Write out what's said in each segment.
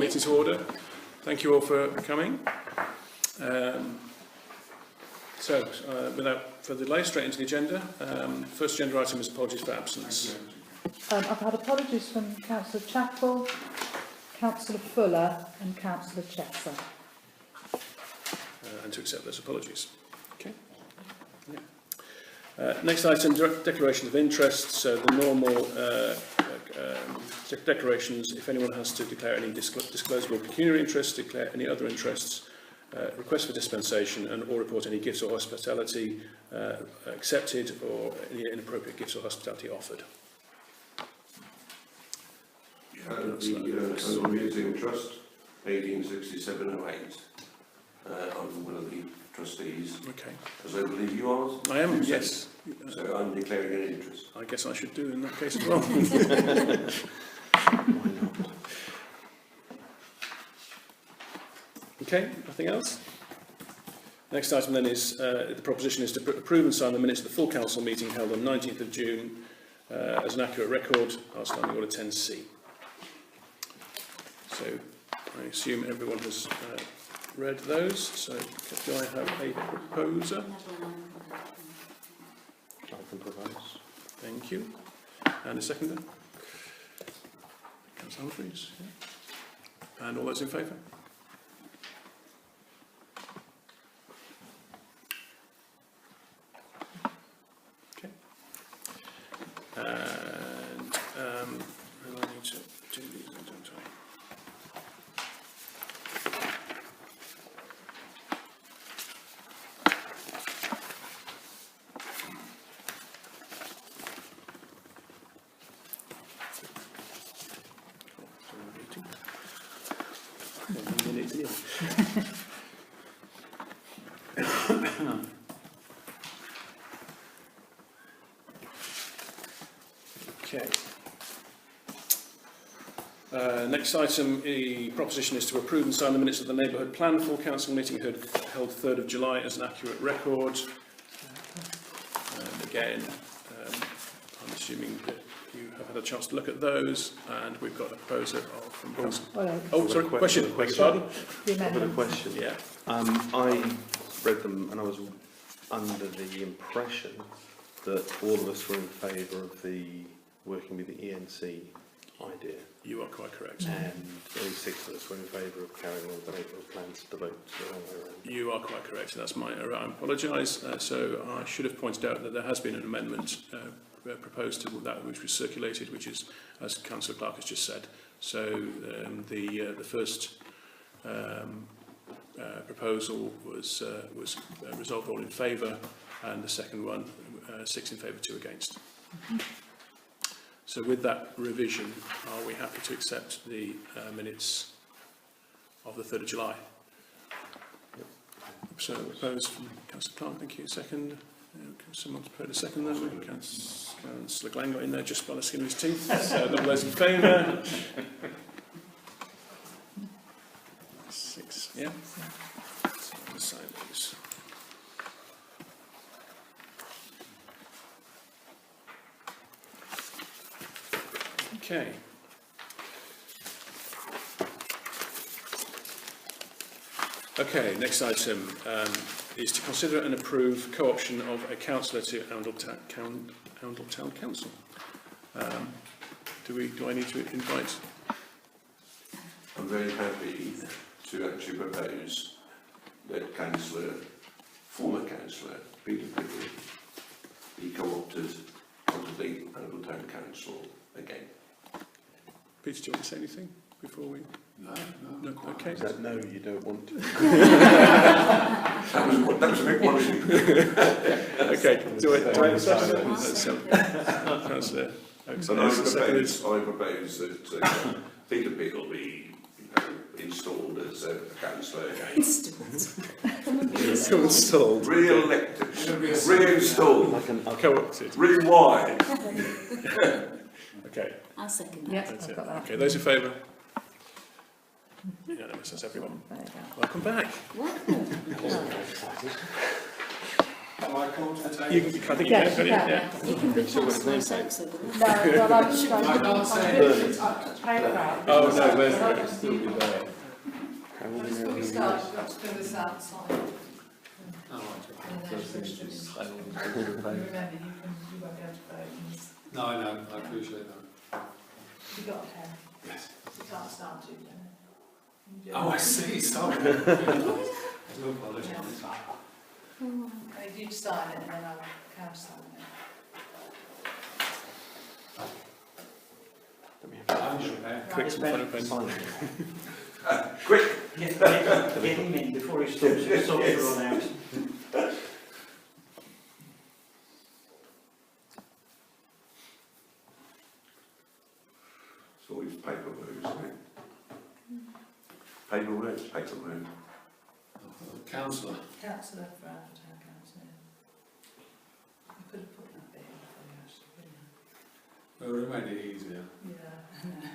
Meeting to order. Thank you all for coming. Without further delay, straight into the agenda. First agenda item is apologies for absence. I've had apologies from Councillor Chappell, Councillor Fuller and Councillor Chester. And to accept those apologies. Okay. Yeah. Next item, declarations of interest. So the normal declarations, if anyone has to declare any disclosable pecuniary interests, declare any other interests, request for dispensation and or report any gifts or hospitality accepted or any inappropriate gifts or hospitality offered. The Museum Trust, 1867-08. I'm one of the trustees. Okay. As I believe you are. I am, yes. So I'm declaring an interest. I guess I should do in that case as well. Okay, nothing else? Next item then is, the proposition is to approve and sign the minutes of the full council meeting held on 19th of June as an accurate record, outstanding order 10C. So I assume everyone has read those, so do I have a proposer? I can propose. Thank you. And a seconder? Councillor Humphreys? Yeah. And all those in favour? Okay. And I need to do these, don't I? Okay. Next item, the proposition is to approve and sign the minutes of the neighbourhood plan full council meeting held 3rd of July as an accurate record. And again, I'm assuming that you have had a chance to look at those, and we've got a proposer from Council. Oh, sorry, question. Beg your pardon? I've got a question. Yeah. I read them and I was under the impression that all of us were in favour of the working with the ENC idea. You are quite correct. And only 6 of us were in favour of carrying on with the neighbourhood plans to vote the wrong way around. You are quite correct. That's my error. I apologise. So I should have pointed out that there has been an amendment proposed to that which was circulated, which is, as Councillor Clark has just said. So the first proposal was resolved all in favour, and the second one 6 in favour, 2 against. So with that revision, are we happy to accept the minutes of the 3rd of July? Yep. So proposed from Councillor Clark, thank you. Second, someone's prepared a second then. Councillor Glang got in there just by the skin of his teeth. So all those in favour? 6, yeah. So I'll sign those. Okay. Okay, next item is to consider and approve co-option of a councillor to Oundle Town Council. Do I need to invite? I'm very happy to actually propose that former councillor Peter Pickle be co-opted onto the Oundle Town Council again. Peter, do you want to say anything before we? No. Okay. Is that no, you don't want to? That was a big one. Okay. Do I have a second? Councillor. I propose that Peter Pickle be installed as a councillor again. Installed. Re-elected. Reinstalled. Co-opted. Rewired. Okay. I'll second that. Yep, That's I've it. got that. Okay, those in favour? Unanimous, that's everyone. There you go. Welcome back. Welcome. that my call to the table? You can, I think Yes, you you can, can. yeah. You can be Still got his name councillor tag. Saxon. No, well, I'm just I can't say it's paragraph. Oh, no, there's it. Still be there. How will we know Before who we he start, is? you've got to fill this out, sign. Oh, right. And then First thing is questions. just say all the- Remember, you won't be able to vote. No, I know, I appreciate that. You've got a pen. Yes. You can't start too, can you? Oh, I see, sorry. I do apologise. You sign it and then I'll countersign it. I'm prepared. Quick, some fun and pen. Quick! Get him in before he stops the socks run out. It's always paper words, isn't it? Paper words, paper words. Councillor. Councillor Brown, town councillor. I could have put that bit in for you actually, Well, we made it easier. couldn't I? Yeah.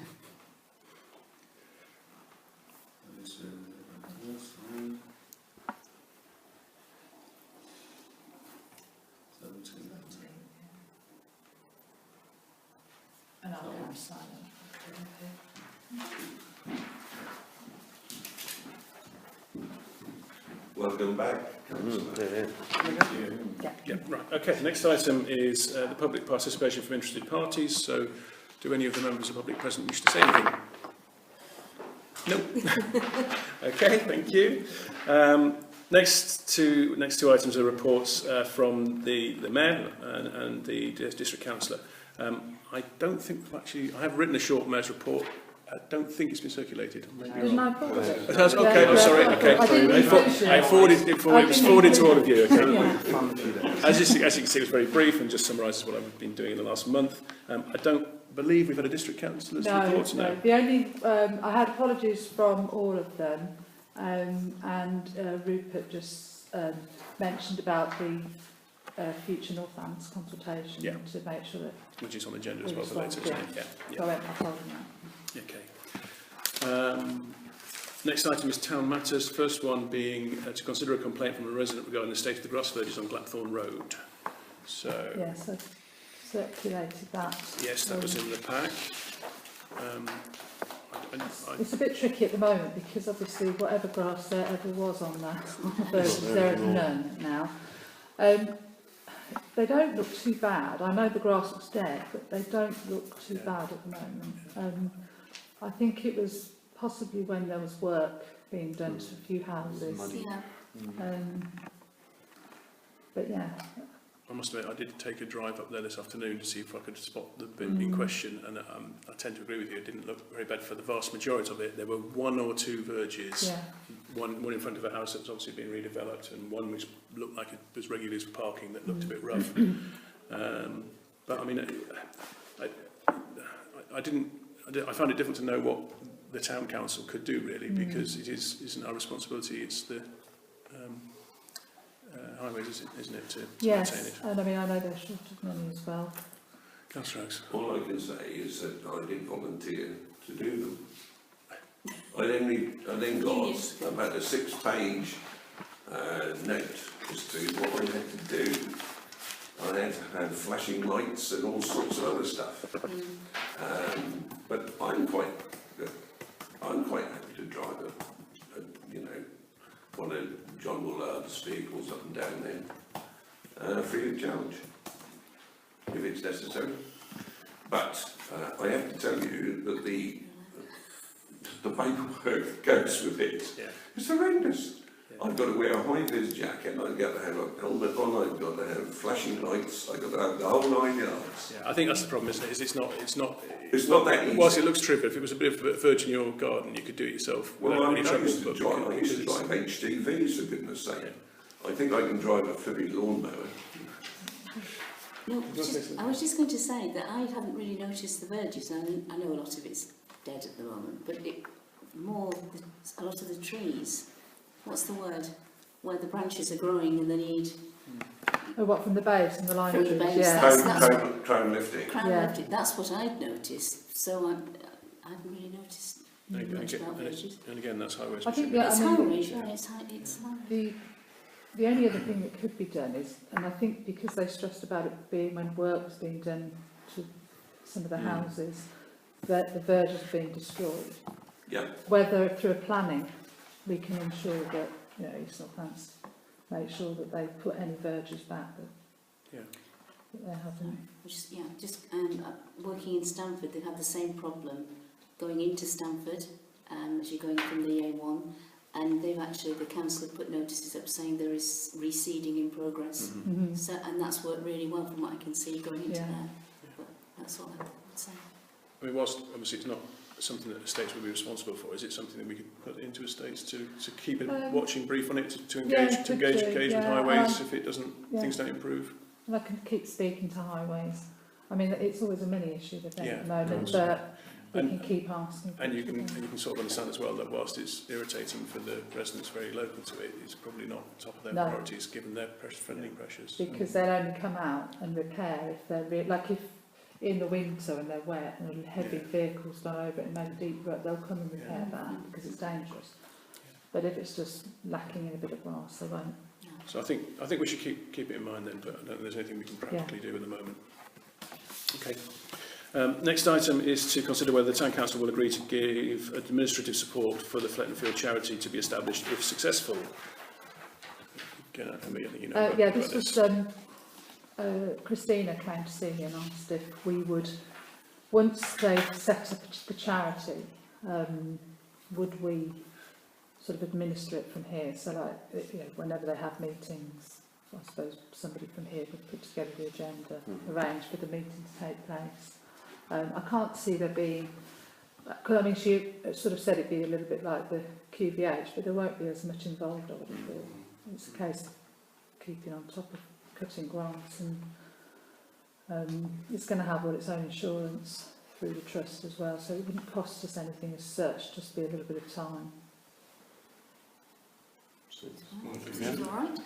And I'll countersign it. Welcome back, Councillor. Yeah. Yeah, right. Okay, next item is the public participation from interested parties. So, do any of the members of the public present wish to say anything? No. Okay, thank you. Next two items are reports from the mayor and the district councillor. I don't think I have written a short mayor's report. I don't think it's been circulated. Maybe Didn't I forward it? it has? Okay, oh, sorry. Okay, I didn't include it. I forwarded it. It was forwarded to all of you. Okay. Yeah. As you can see, it was very brief and just summarises what I've been doing in the last month. I don't believe we've had a district councillor's report. No. The only, I had apologies from all of them, and Rupert just mentioned about the future Northlands consultation Yeah. to make sure that, Which is on the agenda as well for later, isn't it? Yeah. so I went I told them that. Okay. Next item is town matters. First one being to consider a complaint from a resident regarding the state of the grass verges on Glapthorne Road. So, Yes, I circulated that. yes, that was in the pack. It's a bit tricky at the moment because obviously whatever grass there ever was on that versions, there is none now. They don't look too bad. I know the grass looks dead, but they don't look too bad at the moment. I think it was possibly when there was work being done to a few houses. Yeah. But yeah, I must admit, I did take a drive up there this afternoon to see if I could spot the bit in question, and I tend to agree with you. It didn't look very bad for the vast majority of it. There were one or two verges, yeah. one in front of a house that was obviously being redeveloped, and one which looked like it was regularly used for parking that looked a bit rough. But I mean, I found it difficult to know what the town council could do really, because it isn't our responsibility. It's the highways, isn't it, to maintain Yes, it. and I mean, I know they're short of money as well. Councillor Oakes. All I can say is that I did volunteer to do them. I then got about a 6-page note as to what I had to do. I had to have flashing lights and all sorts of other stuff. But I'm quite happy to drive one of John Woolard's vehicles up and down there, free of charge, if it's necessary. But I have to tell you that the paperwork that goes with it is horrendous. I've got to wear a high-vis jacket, I've got to have a helmet on, I've got to have flashing lights, I've got to have the whole 9 yards. Yeah, I think that's the problem, isn't it? It's not that easy. Whilst it looks trivial, if it was a bit of a verge in your garden, you could do it yourself. Well, I without any used to trouble, drive HGVs, for goodness sake. Yeah. I think I can drive a flipping lawnmower. No, I was just going to say that I haven't really noticed the verges. I know a lot of it's dead at the moment, but a lot of the trees, what's the word, where the branches are growing and they need... Oh, what, from the base and the line From of the trees? base, Yeah. Crown lifting. Crown Yeah. lifted, that's what I'd noticed, so I haven't really noticed much about verges. And again, that's highways. I think It's I mean, highways, yeah, it's high. the The only other thing that could be done is, and I think because they stressed about it being when work was being done to some of the houses, that the verges are being destroyed. Yeah. Whether through a planning we can ensure that, you know, East Northants make sure that they put any verges back that, that they haven't. Working in Stamford, they've had the same problem going into Stamford as you're going from the A1, and they've actually, the council have put notices up saying there is reseeding in progress. Mm-hmm. So, and that's worked really well from what I can see going into Yeah. there. But that's all I would say. I mean, whilst obviously it's not something that estates would be responsible for, is it something that we could put into estates to keep a watching brief on it, to engage, yeah, to engage with highways if it doesn't, yeah. things don't improve? And I can keep speaking to highways. I mean, it's always a mini issue with them Yeah, at the moment, of course. but we And- can keep asking. And you questions. can sort of understand as well that whilst it's irritating for the residents very local to it, it's probably not top of their No. priorities given their friendly pressures. Because they'll only come out and repair if they're like if in the winter and they're wet and heavy vehicles go over it and make a deep rut, they'll come and repair that because it's dangerous. But if it's just lacking in a bit of grass, they won't. So I think we should keep it in mind then, but I don't think there's anything we can practically do at the moment. Okay. Next item is to consider whether the Town Council will agree to give administrative support for the Flettonfield charity to be established if successful. Again, I think you know Yeah, about this was Christina came to see me and asked if we would, once they've set up the charity, would we sort of administer it from here? So like, you know, whenever they have meetings, I suppose somebody from here would put together the agenda, arrange for the meeting to take place. I can't see there being, because I mean she sort of said it'd be a little bit like the QVH, but there won't be as much involved, I would have thought. It's a case of keeping on top of cutting grants, and it's going to have all its own insurance through the trust as well, so it wouldn't cost us anything as such, just be a little bit of time. Is it all right?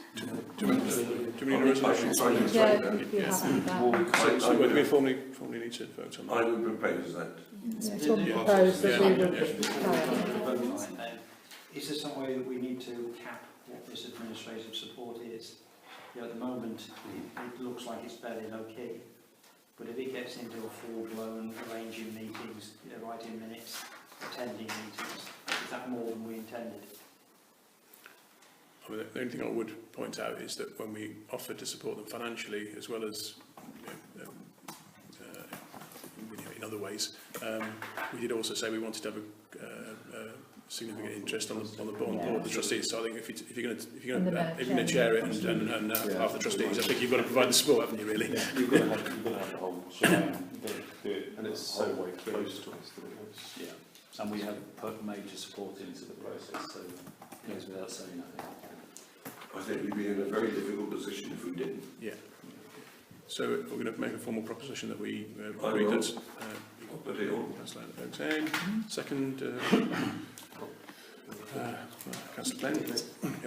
Do we need a resolution? Yeah, if you have that. So whether we formally need to vote on that? I would propose that. Yeah, it's all proposed that we would carry. Is there some way that we need to cap what this administrative support is? You know, at the moment, it looks like it's fairly low-key, but if it gets into a full-blown arranging meetings, you know, writing minutes, attending meetings, is that more than we intended? I mean, the only thing I would point out is that when we offered to support them financially, as well as in other ways, we did also say we wanted to have a significant interest on the board of the trustees. So I think if you're going to chair it and half the trustees, I think you've got to provide the support, haven't you? Really? Yeah, you've got to have the whole shebang. You've got to do it, and it's so way close to us that it was. Yeah, and we have put major support into the process, so it goes without saying, I think. I think we'd be in a very difficult position if we didn't. Yeah. So we're going to make a formal proposition that we I agree will. that. I'll put it on. Councillor Oakes, second. Councillor Glenn,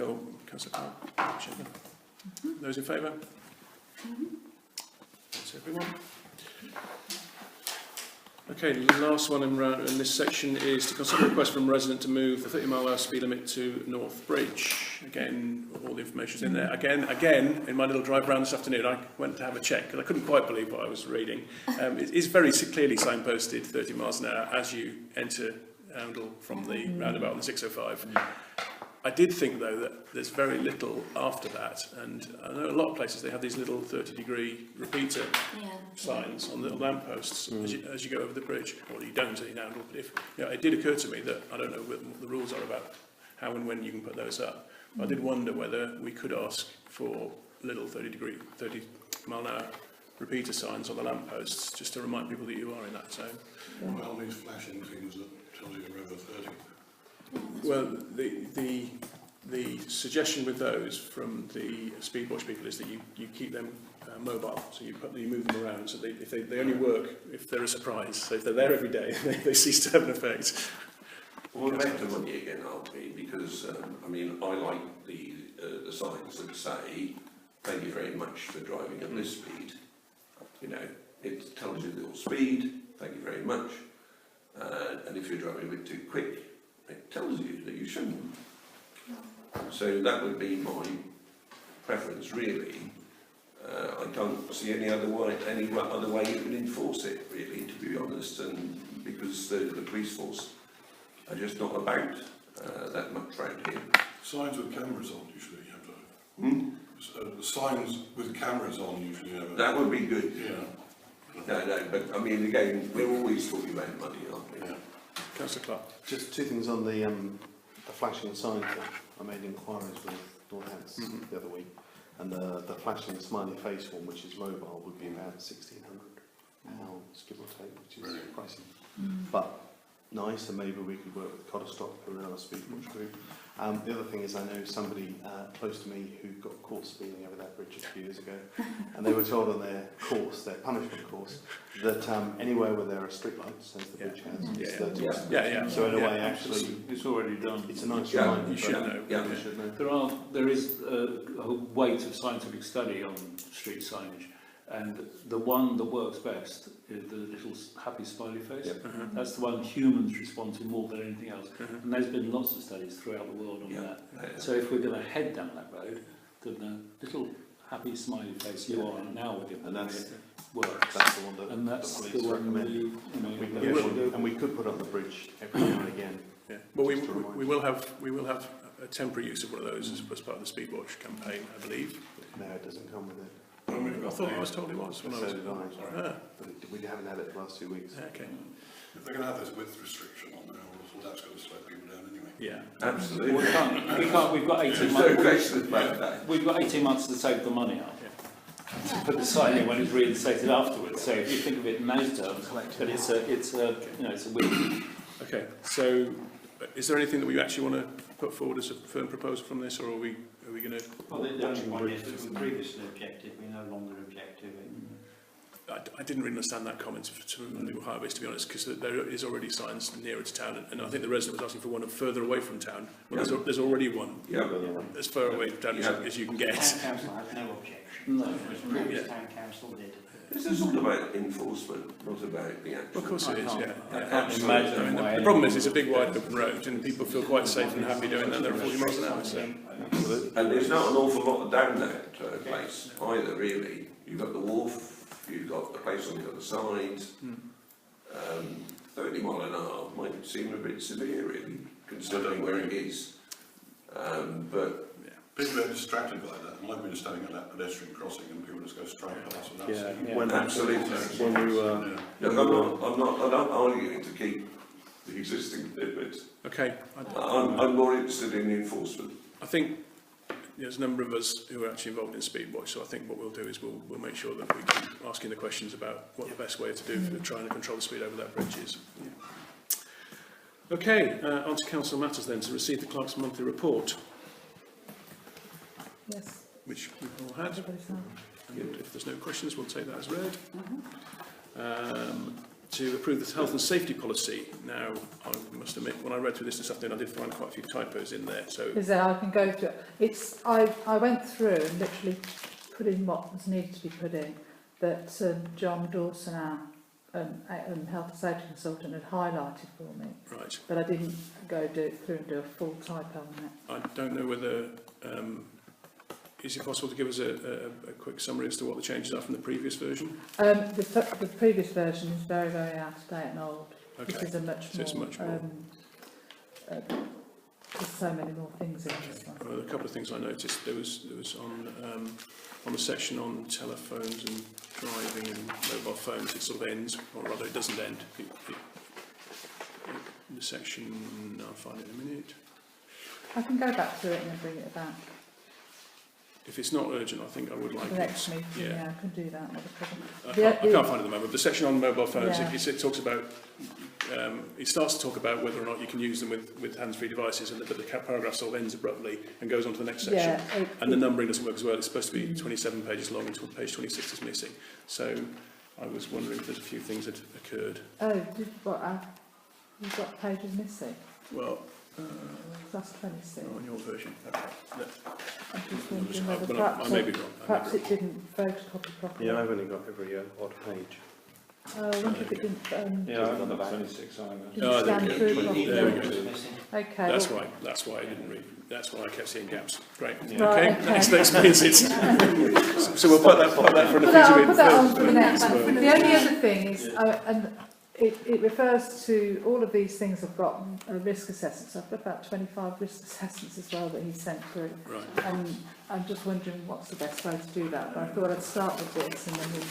or Councillor Park. Those in favour? That's everyone. Okay, last one in this section is to consider a request from a resident to move the 30-mile-an-hour speed limit to North Bridge. Again, all the information's in there. Again, in my little drive round this afternoon, I went to have a check because I couldn't quite believe what I was reading. It is very clearly signposted 30 miles an hour as you enter Oundle from the roundabout on the 605. I did think, though, that there's very little after that, and I know a lot of places they have these little 30-degree repeater signs on the lampposts as you go over the bridge. Well, you don't in Oundle, but it did occur to me that I don't know what the rules are about how and when you can put those up. I did wonder whether we could ask for little 30-mile-an-hour repeater signs on the lampposts, just to remind people that you are in that zone. Well, these flashing things that tell you you're over 30. Well, the suggestion with those from the Speedwatch people is that you keep them mobile, so you move them around, so they only work if they're a surprise. So if they're there every day, they cease to have an effect. We'll back to money again, aren't we? Because I mean, I like the signs that say, "Thank you very much for driving at this speed." You know, it tells you your speed. Thank you very much. And if you're driving a bit too quick, it tells you that you shouldn't. So that would be my preference really. I can't see any other way you can enforce it really, to be honest, and because the police force are just not about that much round here. Signs with cameras on usually you have to. So, signs with cameras on usually you have. That would be good. Yeah. No, but I mean again, we're always talking about money, aren't we? Yeah. Councillor Clark. Just two things on the flashing sign thing. I made inquiries with Northants the other week, and the flashing smiley face one, which is mobile, would be about £1,600, give or take, which is pricey. But nice, and maybe we could work with Codstock, who are our Speedwatch group. The other thing is I know somebody close to me who got caught speeding over that bridge a few years ago, and they were told on their course, their punishment course, that anywhere where there are streetlights, as the bridge has, it's 30. So in a way, actually, It's already done. it's a nice Yeah, reminder. you should but know. Yeah. you should know. There is a weight of scientific study on street signage, and the one that works best is the little happy smiley face. Yep. That's the one humans respond to more than anything else. And there's been lots of studies throughout the world on that. So if we're going to head down that road, then the little happy smiley face you are now with it, And that's works. the one that And that's the the police one recommend. We can we have should one, go. and we could put up the bridge every now and again. Yeah. Well, Just to remind we will have a temporary use of one of those as part of the Speedwatch campaign, I believe. No, it doesn't come with it. I thought I was told it was when I So was. did I. Ah, But we haven't had it the last 2 weeks. okay. If they're going to have this width restriction on there, well, that's going to slow people down anyway. Yeah. Absolutely. We can't, we've got 18 There's no months. question about that. We've got 18 months to save the money up. To put the sign in when it's reinstated afterwards. So if you think of it in those terms, but it's a win. Okay. So, is there anything that we actually want to put forward as a firm proposal from this, or are we going to? Well, the only point is that we previously objected, we no longer object to it. I didn't really understand that comment from the Highways, to be honest, because there is already signs nearer to town, and I think the resident was asking for one further away from town. Well, there's already one Yeah. as far away from town as you can get. Town council has no objection. No. Whereas the previous town council did. This is all about enforcement, not about the action. Of course it is, yeah. I yeah. can't imagine I mean, why the problem is it's a big wide open road, and people feel quite safe and happy doing that. They're 40 miles an hour, so. And there's not an awful lot down that place either, really. You've got the wharf, you've got the place on the other side. 30 mile an hour might seem a bit severe, really, considering where it is. But People are distracted by that, and like we're just standing at that pedestrian crossing and people just go straight past and that's it. Yeah. When absolutely. when we were Yeah. look, I'm not arguing to keep the existing limit. Okay. I'm more interested in the enforcement. I think there's a number of us who are actually involved in Speedwatch, so I think what we'll do is we'll make sure that we keep asking the questions about what the best way to do for trying to control the speed over that bridge is. Yeah. Okay, on to council matters then, to receive the clerk's monthly report, Yes, which we've all had. everybody's had. And if there's no questions, we'll take that as read. To approve the health and safety policy. Now, I must admit, when I read through this afternoon, I did find quite a few typos in there. So, Is there, I can go through it. I went through and literally put in what was needed to be put in, that John Dawson, our health and safety consultant, had highlighted for me, right. but I didn't go through and do a full typo on it. I don't know whether, is it possible to give us a quick summary as to what the changes are from the previous version? The previous version is very, very out of date and old. Okay. This is a much So more, it's much more. there's so many more things in this one. Well, a couple of things I noticed. There was on the section on telephones and driving and mobile phones, it sort of ends, or rather it doesn't end. The section, I'll find it in a minute. I can go back to it and then bring it back. If it's not urgent, I think I would like The next meeting, yeah. yeah, I can do that, not a problem. I can't find it at the moment. The section on mobile phones, Yeah. it talks about, it starts to talk about whether or not you can use them with hands-free devices, but the paragraph sort of ends abruptly and goes on to the next section. Yeah, And the numbering doesn't work as well. It's supposed to be 27 pages long until page 26 is missing. So I was wondering if there's a few things that occurred. You've got pages missing? Well, That's 26. on your version. Okay. I'm just wondering whether I may be wrong. perhaps it didn't photocopy properly. Yeah, I've only got every odd page. I wonder if it didn't, Yeah, I think it's only 6 either. didn't scan there through we go. properly. There we go. Missing. Okay. That's why I didn't read. That's why I kept seeing gaps. Great. Yeah. Right, Okay, okay. that explains it. So we'll put that for the Put that on future. for the next one. The only other thing is, and it refers to all of these things have got risk assessments. I've got about 25 risk assessments as well that he sent through. Right. And I'm just wondering what's the best way to do that. But I thought I'd start with this and then we'll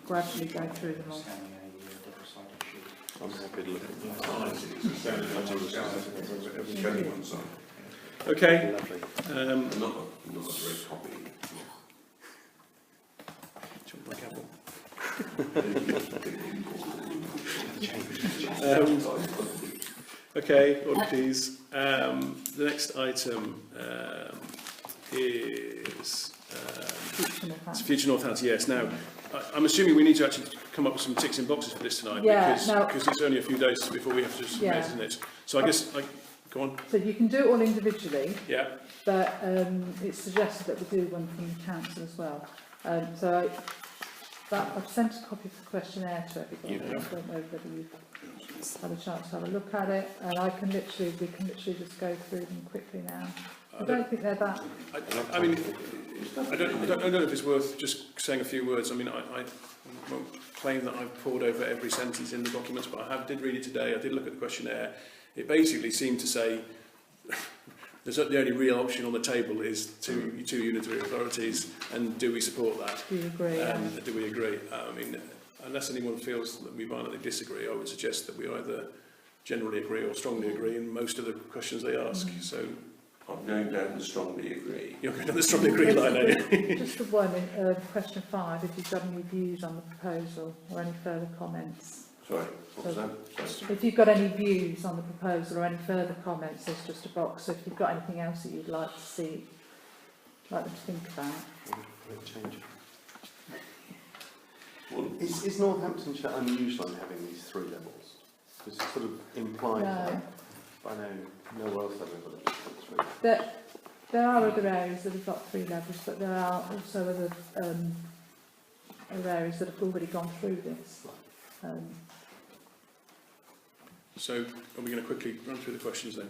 gradually go through them all. Scanning a double-sided sheet. I'm happy to look at It's that. only one side. Okay. Lovely. Not a great copy. Jump my gavel. Okay, order please. The next item is it's Future Northants. Yes. Now, I'm assuming we need to actually come up with some ticks and boxes for this tonight, Yeah, because it's only a few days before we have to submit, Yeah. isn't it? So I guess, go on. So you can do it all individually, Yeah. but it's suggested that we do one from the council as well. I've sent a copy of the questionnaire to everybody. I don't know whether you've had a chance to have a look at it, and we can literally just go through them quickly now. I don't think they're that. I mean, I don't know if it's worth just saying a few words. I mean, I won't claim that I've pored over every sentence in the documents, but I did read it today. I did look at the questionnaire. It basically seemed to say the only real option on the table is two unitary authorities, and do we support that? Do you agree? Do we agree? I mean, unless anyone feels that we violently disagree, I would suggest that we either generally agree or strongly agree in most of the questions they ask. So I'm going down the strongly agree. you're going to the strongly agree line, are you? Just the one in question 5, if you've got any views on the proposal or any further comments. Sorry, what was that? Sorry. If you've got any views on the proposal or any further comments, there's just a box. So if you've got anything else that you'd like to see, like them to think about. Change. Is Northamptonshire unusual in having these 3 levels? Because it's sort of implied that. I know nowhere else I've ever looked at 3. There are other areas that have got 3 levels, but there are also other areas that have already gone through this. So are we going to quickly run through the questions then?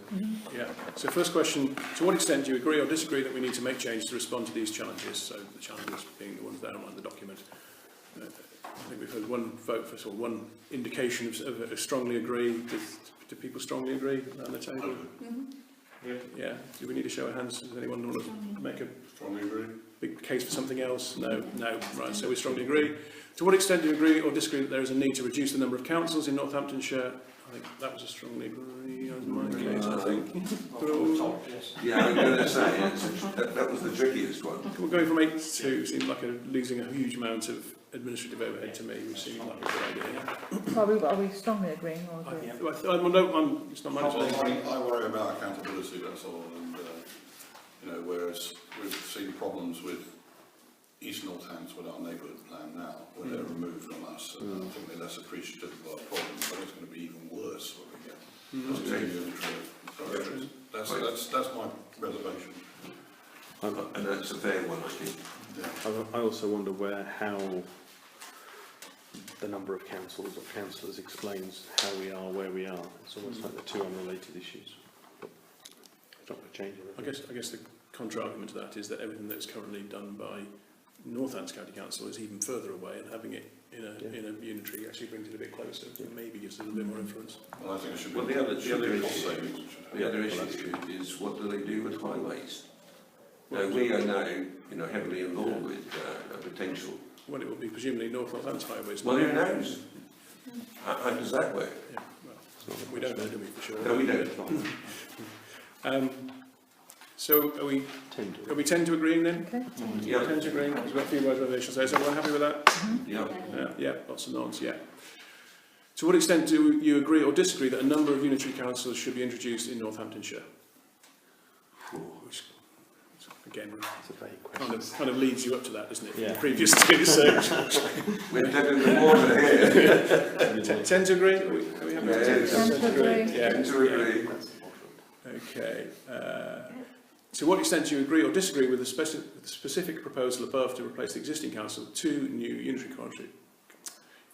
Yeah. So first question, to what extent do you agree or disagree that we need to make changes to respond to these challenges? So the challenges being the ones there on the document. I think we've heard one vote for, or one indication of strongly agree. Do people strongly agree around the table? Yeah. Do we need a show of hands? Does anyone want to make a Strongly agree. big case for something else? No. Right, so we strongly agree. To what extent do you agree or disagree that there is a need to reduce the number of councils in Northamptonshire? I think that was a strongly agree, as my case, I think. Yeah, I'm going to say that was the trickiest one. We're going from 8 to 2 seemed like losing a huge amount of administrative overhead to me, which seemed like a good idea. Are we strongly agreeing or agree? It's not my I worry about accountability, that's all, and whereas we've seen problems with East Northants with our neighbourhood plan now, where they're removed from us, and I think they're less appreciative of our problems, but it's going to be even worse when we get that's my reservation. And that's a fair one, I think. I also wonder how the number of councils or councillors explains how we are where we are. It's almost like they're 2 unrelated issues. But it's not going to change anything. I guess the contra argument to that is that everything that's currently done by Northants County Council is even further away, and having it in a unitary actually brings it a bit closer, so maybe gives it a little bit more influence. Well, I think it should be. Well, the other cost issue, savings. the other issue is what do they do with highways? Now, we are now, heavily involved with a potential. Well, it will be presumably Northants Highways. Well, who knows? How does that work? Yeah, well, we don't know, do we, for sure? No, we don't. So are we 10 to agreeing then? Okay. Yeah. 10 to agreeing. There's got a few words reservations there. Is everyone happy with that? Yeah. Yeah, lots of nods, yeah. To what extent do you agree or disagree that a number of unitary councils should be introduced in Northamptonshire? Which, again, It's a vague question. kind of leads you up to that, doesn't it? Yeah. The previous two, so We're dead in the water here. 10 to agree? Are we happy with 10? 10 to agree. Yeah. To agree. That's the moderate. Okay. To what extent do you agree or disagree with the specific proposal above to replace the existing council with 2 new unitary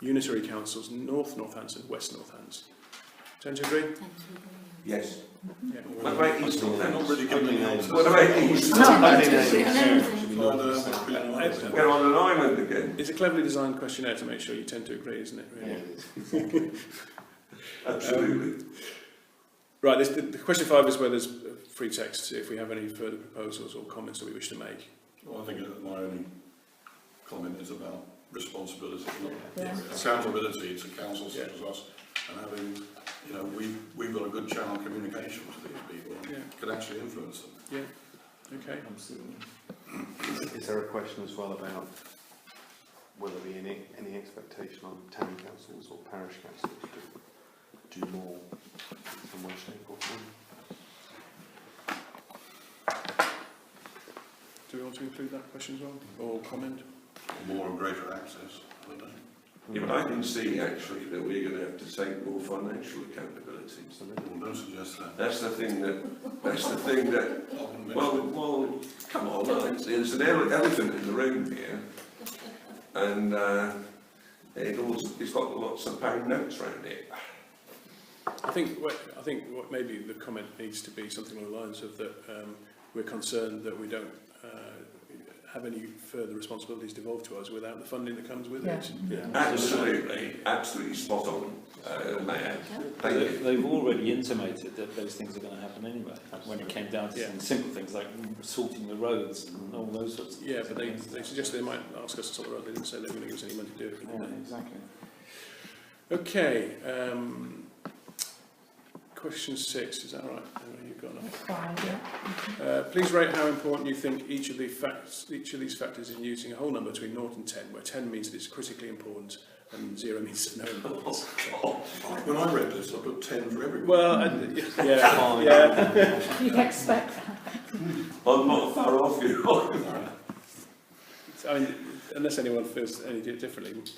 unitary councils, North Northants and West Northants. Tend to agree? Yes. Yeah. What about East They're not Northants? really giving an answer. What about East Not Northants? interested. We're on an island again. It's a cleverly designed questionnaire to make sure you tend to agree, isn't it? Yeah, Really? it is. Absolutely. Right, the question 5 is whether there's free text, if we have any further proposals or comments that we wish to make. Well, I think my only comment is about responsibility, not Yeah. accountability to councils such as us, and having, you know, we've got a good channel of communication to these people and Yeah. could actually influence them. Yeah, okay. Absolutely. Is there a question as well about will there be any expectation on town councils or parish councils to do more in one shape or form? Do we want to include that question as well, or comment? More and greater access, I don't know. Yeah, but I can see actually that we're going to have to take more financial accountability. Well, don't suggest that. That's the thing that, I wouldn't mention well, come on, there's an elephant in the room here, and it's got lots of pound notes around it. I think what maybe the comment needs to be something along the lines of that we're concerned that we don't have any further responsibilities devolved to us without the funding that comes with it. Yeah. Absolutely spot on, Mayor. Thank you. They've already intimated that those things are going to happen anyway, when it came down to some simple things like sorting the roads and all those sorts of things. Yeah, but they suggested they might ask us to sort the road. They didn't say they were going to give us any money to do it. Yeah, exactly. Okay. Question 6, is that right? You've got enough. Fine, yeah. Please rate how important you think each of these factors in using a whole number between 0 and 10, where 10 means that it's critically important and 0 means of no importance. When I read this, I put 10 for everyone. Well, yeah. You'd expect that. I'm not far off you. I mean, unless anyone feels any differently, It's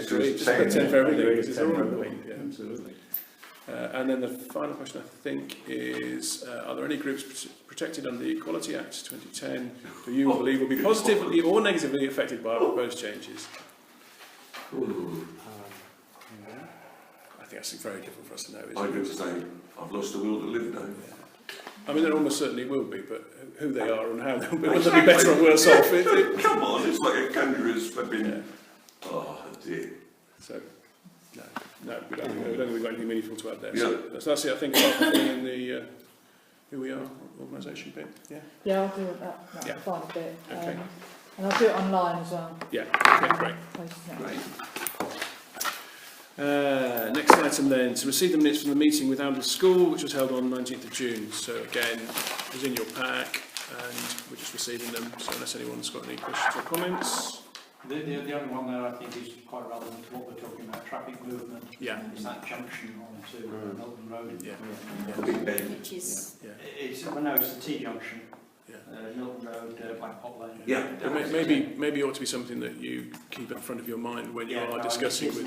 just just put 10 for everything, because it's 10 all for right. everything. Yeah, absolutely. And then the final question, I think, is are there any groups protected under the Equality Act 2010 who you believe will be positively or negatively affected by proposed changes? I think that's very difficult for us to know, isn't I'm it? going to say, I've lost the will to live now. I mean, there almost certainly will be, but who they are and how they'll be, whether they'll be better or worse off. Come on, it's like a kangaroo's flipping. Yeah. Oh dear. So, no, we don't think we've got anything meaningful to add there. Yeah. So that's it, I think, about the thing in the who we are organisation bit. Yeah. Yeah, I'll do that Yeah. final bit. Okay. And I'll do it online as well. Yeah. Okay, great. Posting it. Great. Next item then, to receive the minutes from the meeting with Amble School, which was held on 19th of June. So again, it was in your pack, and we're just receiving them. So unless anyone's got any questions or comments. The only one there I think is quite relevant to what we're talking about, traffic movement. Yeah. Is that junction onto Milton Road. Yeah. The Big Ben. Which is, Yeah. It's, well, no, it's the T-junction. Yeah. Milton Road, Blackpot Lane. Yeah. Maybe it ought to be something that you keep at the front of your mind when you are discussing with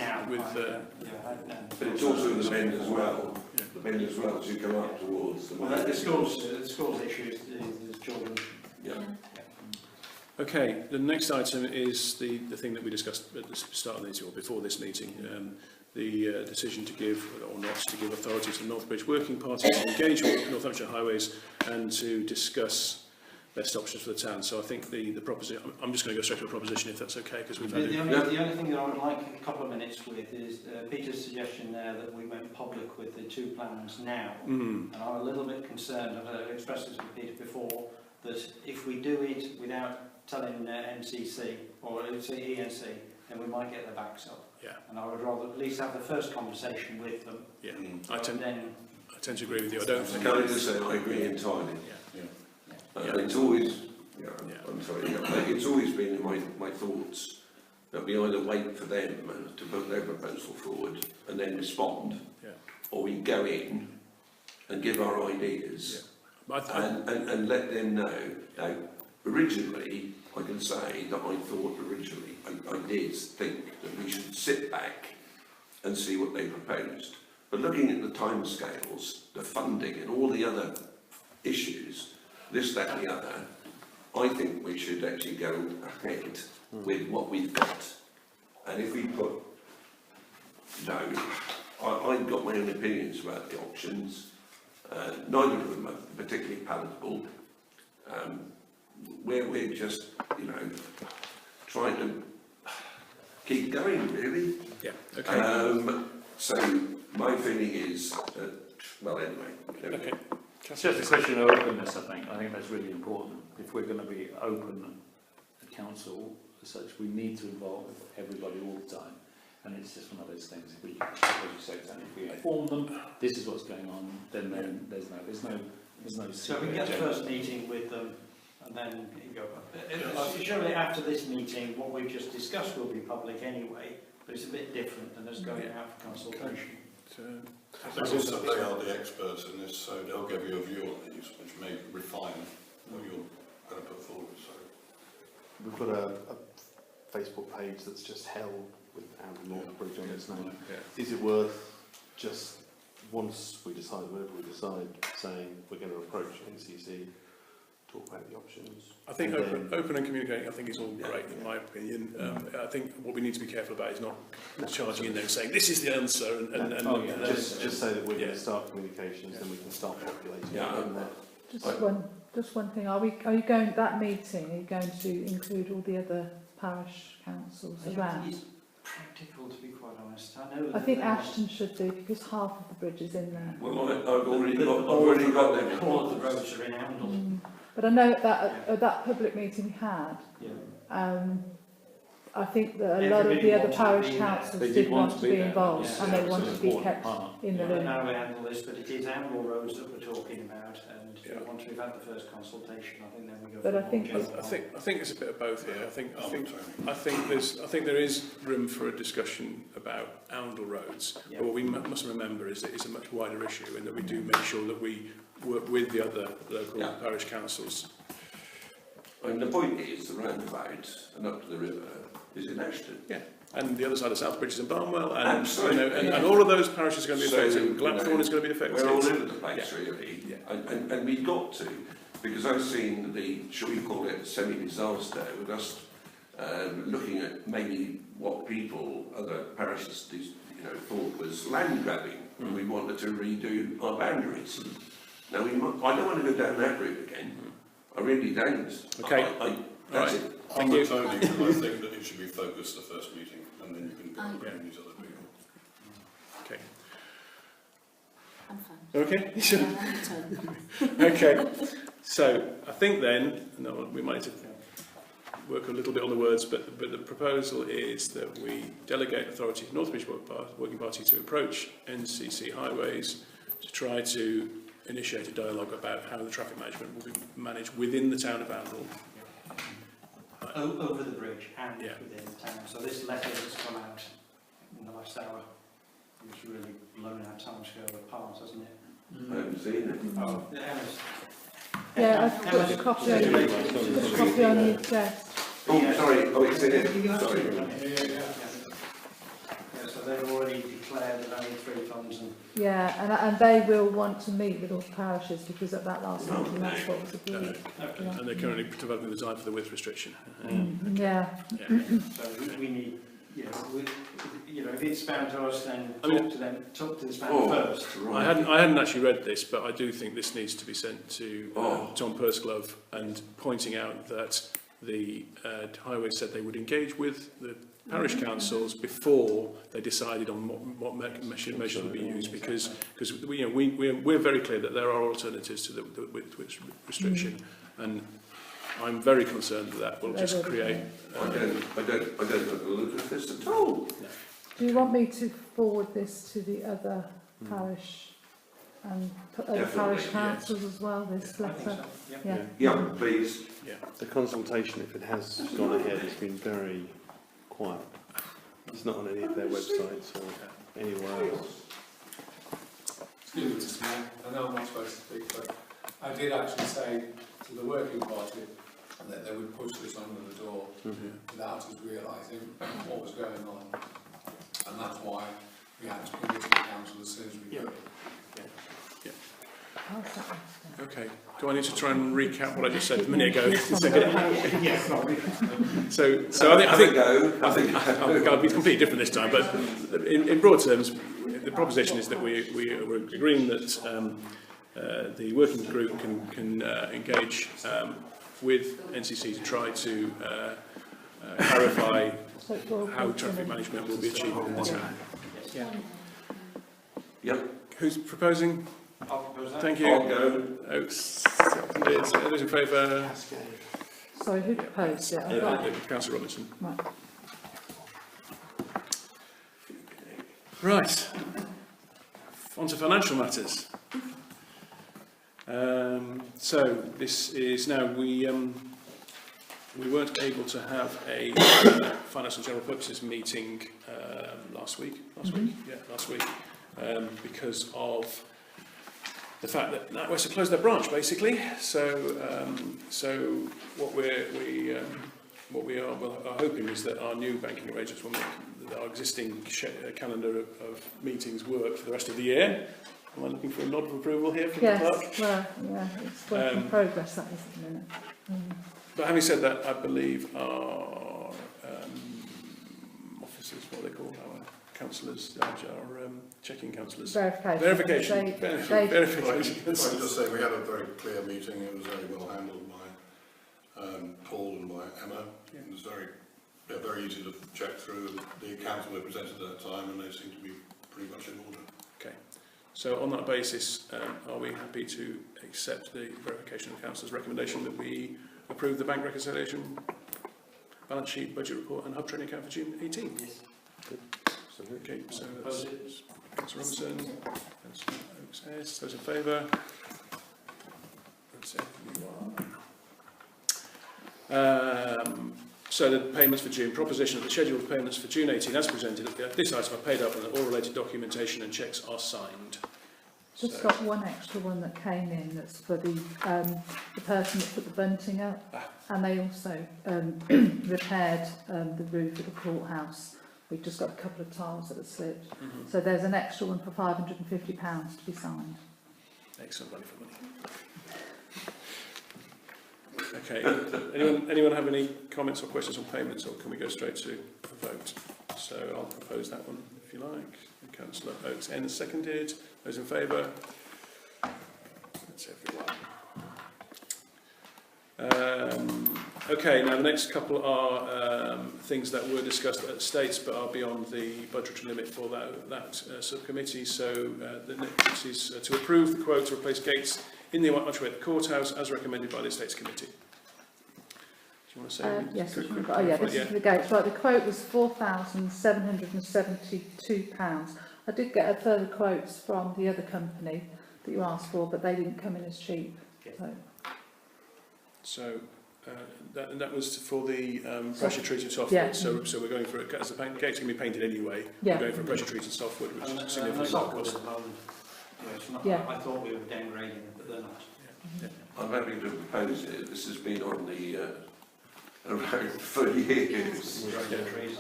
But it's also the bend as well. Yeah. The bend as well as you come up towards the. Well, the schools issues, the children. Yeah. Okay, the next item is the thing that we discussed at the start of the meeting, or before this meeting, the decision to give, or not to give, authority to the Northbridge Working Party to engage with Northamptonshire Highways and to discuss best options for the town. So I think the proposition, I'm just going to go straight to a proposition if that's okay, because we've had The only thing that I would like a couple of minutes with is Peter's suggestion there that we went public with the two plans now. And I'm a little bit concerned, I've expressed this with Peter before, that if we do it without telling MCC or ENC, then we might get their backs up. Yeah. And I would rather at least have the first conversation with them. Yeah, So I tend to agree with you. I don't think. Can I just say I agree entirely? It's always, I'm sorry, it's always been in my thoughts that we either wait for them to put their proposal forward and then respond, or we go in and give our ideas and let them know. Now, originally, I can say that I thought originally, I did think that we should sit back and see what they proposed. But looking at the timescales, the funding and all the other issues, this, that and the other, I think we should actually go ahead with what we've got. And if we put no, I've got my own opinions about the options. Neither of them are particularly palatable. We're just, you know, trying to keep going, really. Yeah, okay. So my feeling is, well, anyway. Okay. It's just a question of openness, I think. I think that's really important. If we're going to be open at council as such, we need to involve everybody all the time. And it's just one of those things. If we, as you say, if we inform them, this is what's going on, then there's no. So we get the first meeting with them, and then you go. Surely after this meeting, what we've just discussed will be public anyway, but it's a bit different than us going out for consultation. I think also they are the experts in this, so they'll give you a view on these, which may refine what you're going to put forward. So we've got a Facebook page that's just held with Andrew North Bridge on its name. Yeah. Is it worth just, once we decide, whatever we decide, saying we're going to approach NCC, talk about the options? I think open and communicating, I think, is all great, in my opinion. I think what we need to be careful about is not charging in there and saying, this is the answer, just say that we're going to start communications, then we can start populating. Just one thing, are you going, that meeting, are you going to include all the other parish councils around? It's practical, to be quite honest. I think Ashton should do, because half of the bridge is in there. Well, I've already got them. All of the roads are in Oundle. But I know that at that public meeting we had, I think that a lot of the other parish councils did want to be involved, and they wanted to be kept in the I loop. know we handle this, but it is Oundle roads that we're talking about, and once we've had the first consultation, I think then we go. But I think it's a bit of both here. I think there is room for a discussion about Oundle roads. But what we must remember is that it's a much wider issue, and that we do make sure that we work with the other local parish councils. And the point is, the roundabout and up to the river is in Ashton. Yeah, and the other side of Southbridge is in Barnwell, and and all of those parishes are going to be affected. Glanthorne is going to be affected. We're all over the place, really. And we've got to, because I've seen the, shall we call it, semi-disaster, with us looking at maybe what people, other parishes, thought was land grabbing, and we wanted to redo our boundaries. Now, I don't want to go down that route again. I really don't. Okay. That's it. Thank you. Tony, I think that it should be focused the first meeting, and then you can bring these other people. Okay. I'm fine. Okay. Okay. So I think then, we might have to work a little bit on the words, but the proposal is that we delegate authority to Northbridge Working Party to approach NCC Highways to try to initiate a dialogue about how the traffic management will be managed within the town of Oundle. Over the bridge and within the town. So this letter that's come out in the last hour has really blown our timescale apart, hasn't it? I haven't seen it. Oh, it has. Yeah, I've got a copy on your desk. Oh, sorry. Oh, it's in it. Sorry. So they've already declared that only 3 tonnes and... Yeah, and they will want to meet with all the parishes, because at that last meeting that's what was agreed. And they're currently developing the design for the width restriction. So we need, if it's bound to us, then talk to the span first. I hadn't actually read this, but I do think this needs to be sent to Tom Pursglove, and pointing out that the highway said they would engage with the parish councils before they decided on what measures would be used, because we're very clear that there are alternatives to the width restriction, and I'm very concerned that will just create. I don't look at this at all. Do you want me to forward this to the other parish and parish councils as well? This letter. So. Yeah, please. Yeah. The consultation, if it has gone ahead, has been very quiet. It's not on any of their websites or anywhere else. Excuse me, Mr. Mayor, I know I'm not supposed to speak, but I did actually say to the working party that they would push this under the door without us realising what was going on, and that's why we had to put it to the council as soon as we could. I'll set that down. Okay. Do I need to try and recap what I just said a minute ago? Yes, So I think I think I'll be completely different this time. But in broad terms, the proposition is that we're agreeing that the working group can engage with NCC to try to clarify So it's all how good, traffic isn't it? management will be achieved in the town. Yep, Who's proposing? I'll propose that. Thank I'll you. go. Oaks, seconded. Those in favour? Sorry, who proposed it? I've got- Councillor Robinson. Right. Right. On to financial matters. So this is now we weren't able to have a finance and general purposes meeting last week, because of the fact that NatWest have closed their branch basically. So what we are hoping is that our new banking arrangements will make our existing calendar of meetings work for the rest of the year. Am I looking for a nod of approval here from the clerk? Yes, well, yeah, it's work in progress, that is at the minute. But having said that, I believe our officers, what are they called, our councillors, our checking councillors. Verification. Verification. I just say we had a very clear meeting. It was very well handled by Paul and by Emma. Yeah. It was very easy to check through. The accounts were presented at that time, and they seem to be pretty much in order. Okay. So on that basis, are we happy to accept the verification of councillors' recommendation that we approve the bank reconciliation, balance sheet, budget report, and hub training account for June 18? Yes. Okay. So that's Councillor Robinson, Councillor Oaks, yes. Those in favour? That's everyone. So the payments for June, proposition of the schedule of payments for June 18 as presented. This item are paid up and all related documentation and cheques are signed. Just got one extra one that came in that's for the person that put the bunting up, and they also repaired the roof of the courthouse. We've just got a couple of tiles that have slipped. So there's an extra one for £550 to be signed. Excellent value for money. Okay, anyone have any comments or questions on payments, or can we go straight to a vote? So I'll propose that one if you like. Councillor Oaks, N seconded. Those in favour? That's everyone. Okay, now the next couple are things that were discussed at States but are beyond the budgetary limit for that subcommittee. So the next is to approve the quote to replace gates in the archway at the courthouse as recommended by the Estates Committee. Do you want to say? Yes, this is for the gates. Right, the quote was £4,772. I did get a further quotes from the other company that you asked for, but they didn't come in as cheap. So that was for the pressure treated softwood. Yeah. So we're going for it as the gate's going to be painted anyway. Yeah. We're going for pressure treated softwood, which is significantly It's lower not good cost. at the moment. Yeah, it's not, Yeah. I thought we were downgrading them, but they're not. I'm happy to propose it. This has been on the around for years,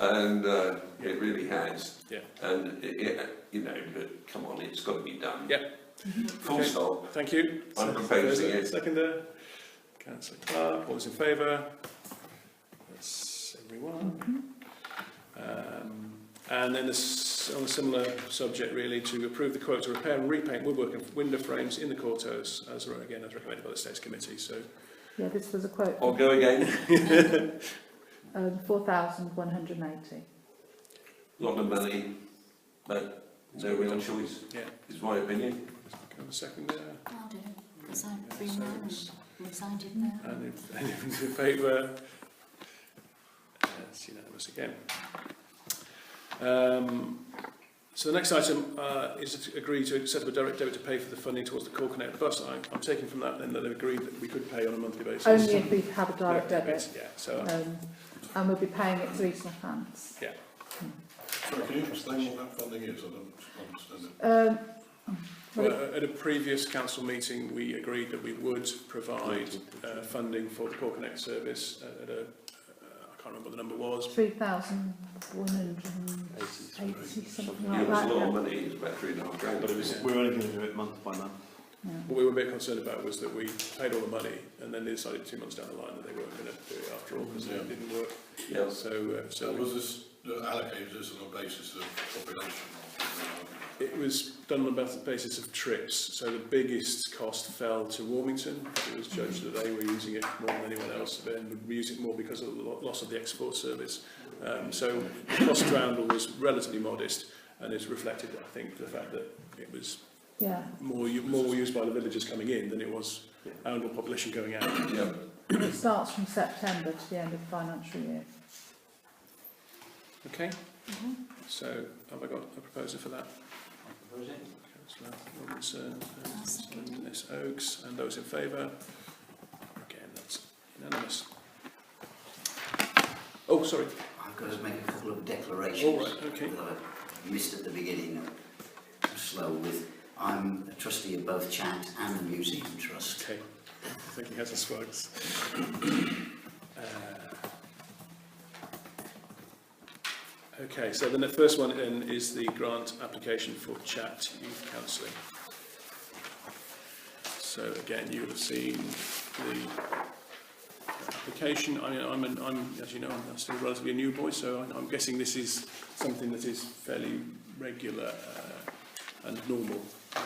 and it really has. Yeah. And you know, but come on, it's got to be done. Yeah. Full Okay. stop. Thank you. I'm proposing it. Seconder. Councillor Clark. All those in favour? That's everyone. And then this, on a similar subject really, to approve the quote to repair and repaint woodwork and window frames in the courthouse, as recommended by the States Committee. So Yeah, this was a quote I'll go again. 4,180. Lot of money, but no real choice. Yeah. Is my opinion. Can I have a second there? I'll do it, because I've been there and resided there. And if anyone's in favour, it's unanimous again. So the next item is to agree to set up a direct debit to pay for the funding towards the Core Connect bus. I'm taking from that then that they've agreed that we could pay on a monthly basis. Only if we have a direct debit. Yeah, so And we'll be paying it to East Northants. yeah. Sorry, can you explain what that funding is? I don't understand it. Well, at a previous council meeting, we agreed that we would provide funding for the Core Connect service at a, I can't remember what the number was. 3,180, something It like was a that. lot of Yeah. money. It's about £3.5 grand. But it was, we're only going to do it month by month. What we were a bit concerned about was that we paid all the money and then they decided 2 months down the line that they weren't going to do it after all because it didn't work. Yeah. So Was this allocated this on the basis of population? it was done on the basis of trips. So the biggest cost fell to Warmington. It was judged that they were using it more than anyone else, and would use it more because of the loss of the export service. So the cost to Oundle was relatively modest, and it's reflected, I think, the fact that it was more used by the villagers coming in than it was Oundle population going out. Yeah. It starts from September to the end of the financial year. Okay. So have I got a proposer for that? Councillor Robinson and Ms Oakes, and those in favour? Again, that's unanimous. Oh, sorry. I've got to make a couple of declarations. All right, okay. That I missed at the beginning. I'm slow with. I'm a trustee of both Chat and the Museum Trust. Okay. I think he has a spokes. Okay, so the first one then is the grant application for Chat Youth Counselling. So again, you would have seen the application. I'm as you know, I'm still relatively a new boy, so I'm guessing this is something that is fairly regular and normal. I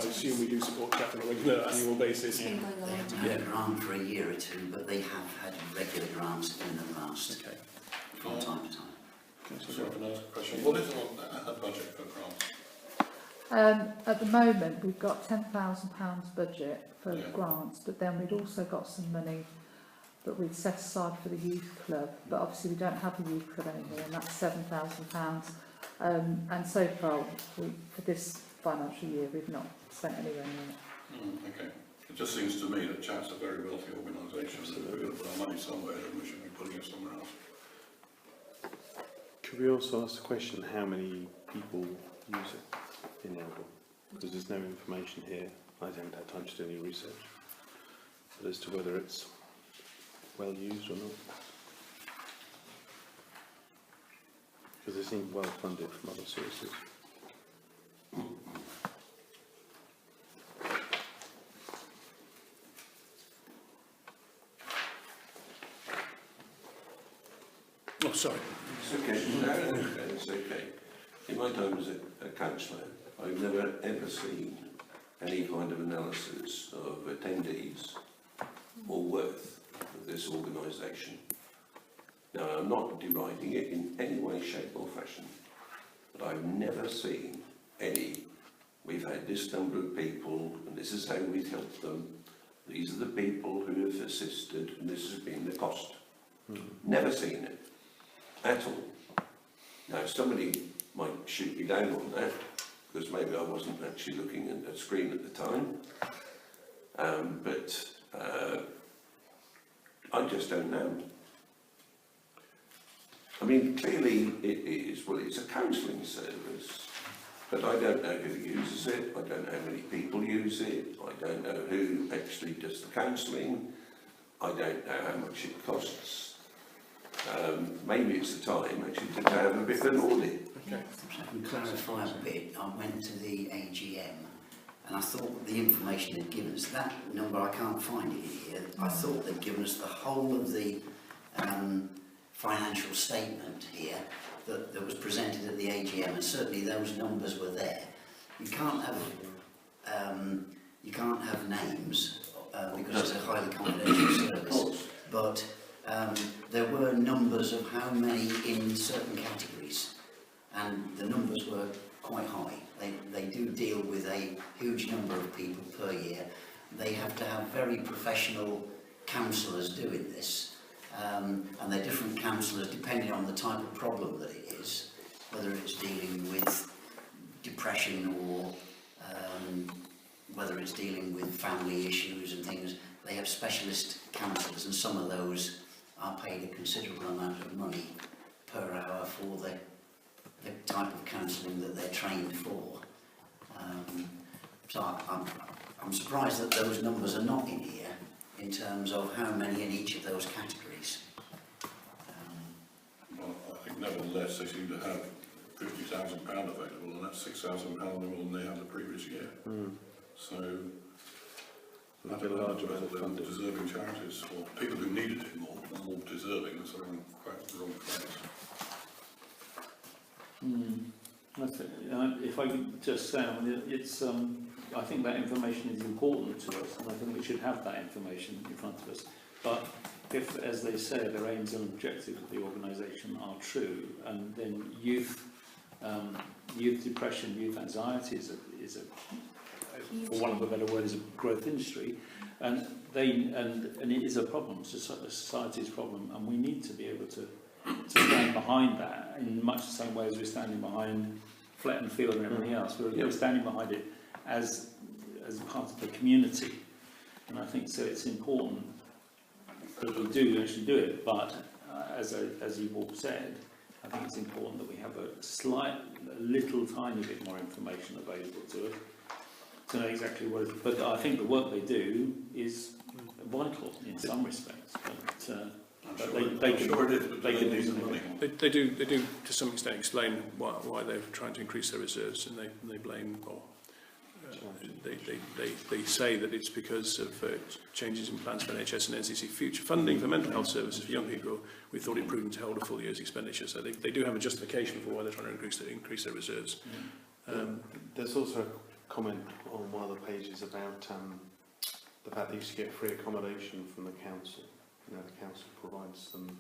assume we do support Chat on a regular annual basis. It's been going They on. haven't had a grant for a year or two, but they have had regular grants in the past Okay. from time to time. Sorry, can I ask a question? What is the budget for grants? At the moment, we've got £10,000 budget for Yeah. grants, but then we'd also got some money that we'd set aside for the youth club. But obviously, we don't have a youth club anymore, and that's £7,000. And so far, for this financial year, we've not spent anywhere near. Okay. It just seems to me that Chat's a very wealthy organisation. If we're going to put our money somewhere, then we should be putting it somewhere else. Could we also ask the question how many people use it in Oundle? Because there's no information here. I haven't had time to do any research. But as to whether it's well used or not. Because they seem well funded from other sources. Oh, sorry. It's okay. No, it's okay. In my time as a councillor, I've never ever seen any kind of analysis of attendees or worth of this organisation. Now, I'm not deriding it in any way, shape or fashion, but I've never seen any. We've had this number of people, and this is how we've helped them. These are the people who have assisted, and this has been the cost. Never seen it. At all. Now, somebody might shoot me down on that, because maybe I wasn't actually looking at the screen at the time. But I just don't know. I mean, clearly it is, well, it's a counselling service, but I don't know who uses it, I don't know how many people use it, I don't know who actually does the counselling, I don't know how much it costs. Maybe it's the time actually to have a bit of an audit. Okay. If I can clarify a bit, I went to the AGM and I thought the information they'd given us, that number I can't find it here, I thought they'd given us the whole of the financial statement here that was presented at the AGM, and certainly those numbers were there. You can't have names because it's a highly confidential service, but there were numbers of how many in certain categories, and the numbers were quite high. They do deal with a huge number of people per year. They have to have very professional counsellors doing this, and they're different counsellors depending on the type of problem that it is, whether it's dealing with depression or whether it's dealing with family issues and things. They have specialist counsellors, and some of those are paid a considerable amount of money per hour for the type of counselling that they're trained for. So I'm surprised that those numbers are not in here in terms of how many in each of those categories. Well, I think nevertheless they seem to have £50,000 available, and that's £6,000 more than they had the previous year. So we get a large amount of funding. Deserving charities, or people who needed it more deserving, that's the wrong phrase. If I could just say, I mean, it's, I think that information is important to us, and I think we should have that information in front of us. But if, as they say, their aims and objectives of the organisation are true, and then youth depression, youth anxiety is a, for want of a better word, is a growth industry, and it is a problem, it's a society's problem, and we need to be able to stand behind that in much the same way as we're standing behind Fletton Field and everything else. We're standing behind it as part of the community, and I think so. It's important that we do actually do it, but as you've all said, I think it's important that we have a little tiny bit more information available to us to know exactly what it is. But I think the work they do is vital in some respects. But they can do something more. They do to some extent explain why they're trying to increase their reserves, and they blame or they say that it's because of changes in plans for NHS and NCC future funding for mental health services for young people. We thought it prudent to hold a full year's expenditure, so they do have a justification for why they're trying to increase their reserves. There's also a comment on one of the pages about the fact they used to get free accommodation from the council. You know, the council provides them,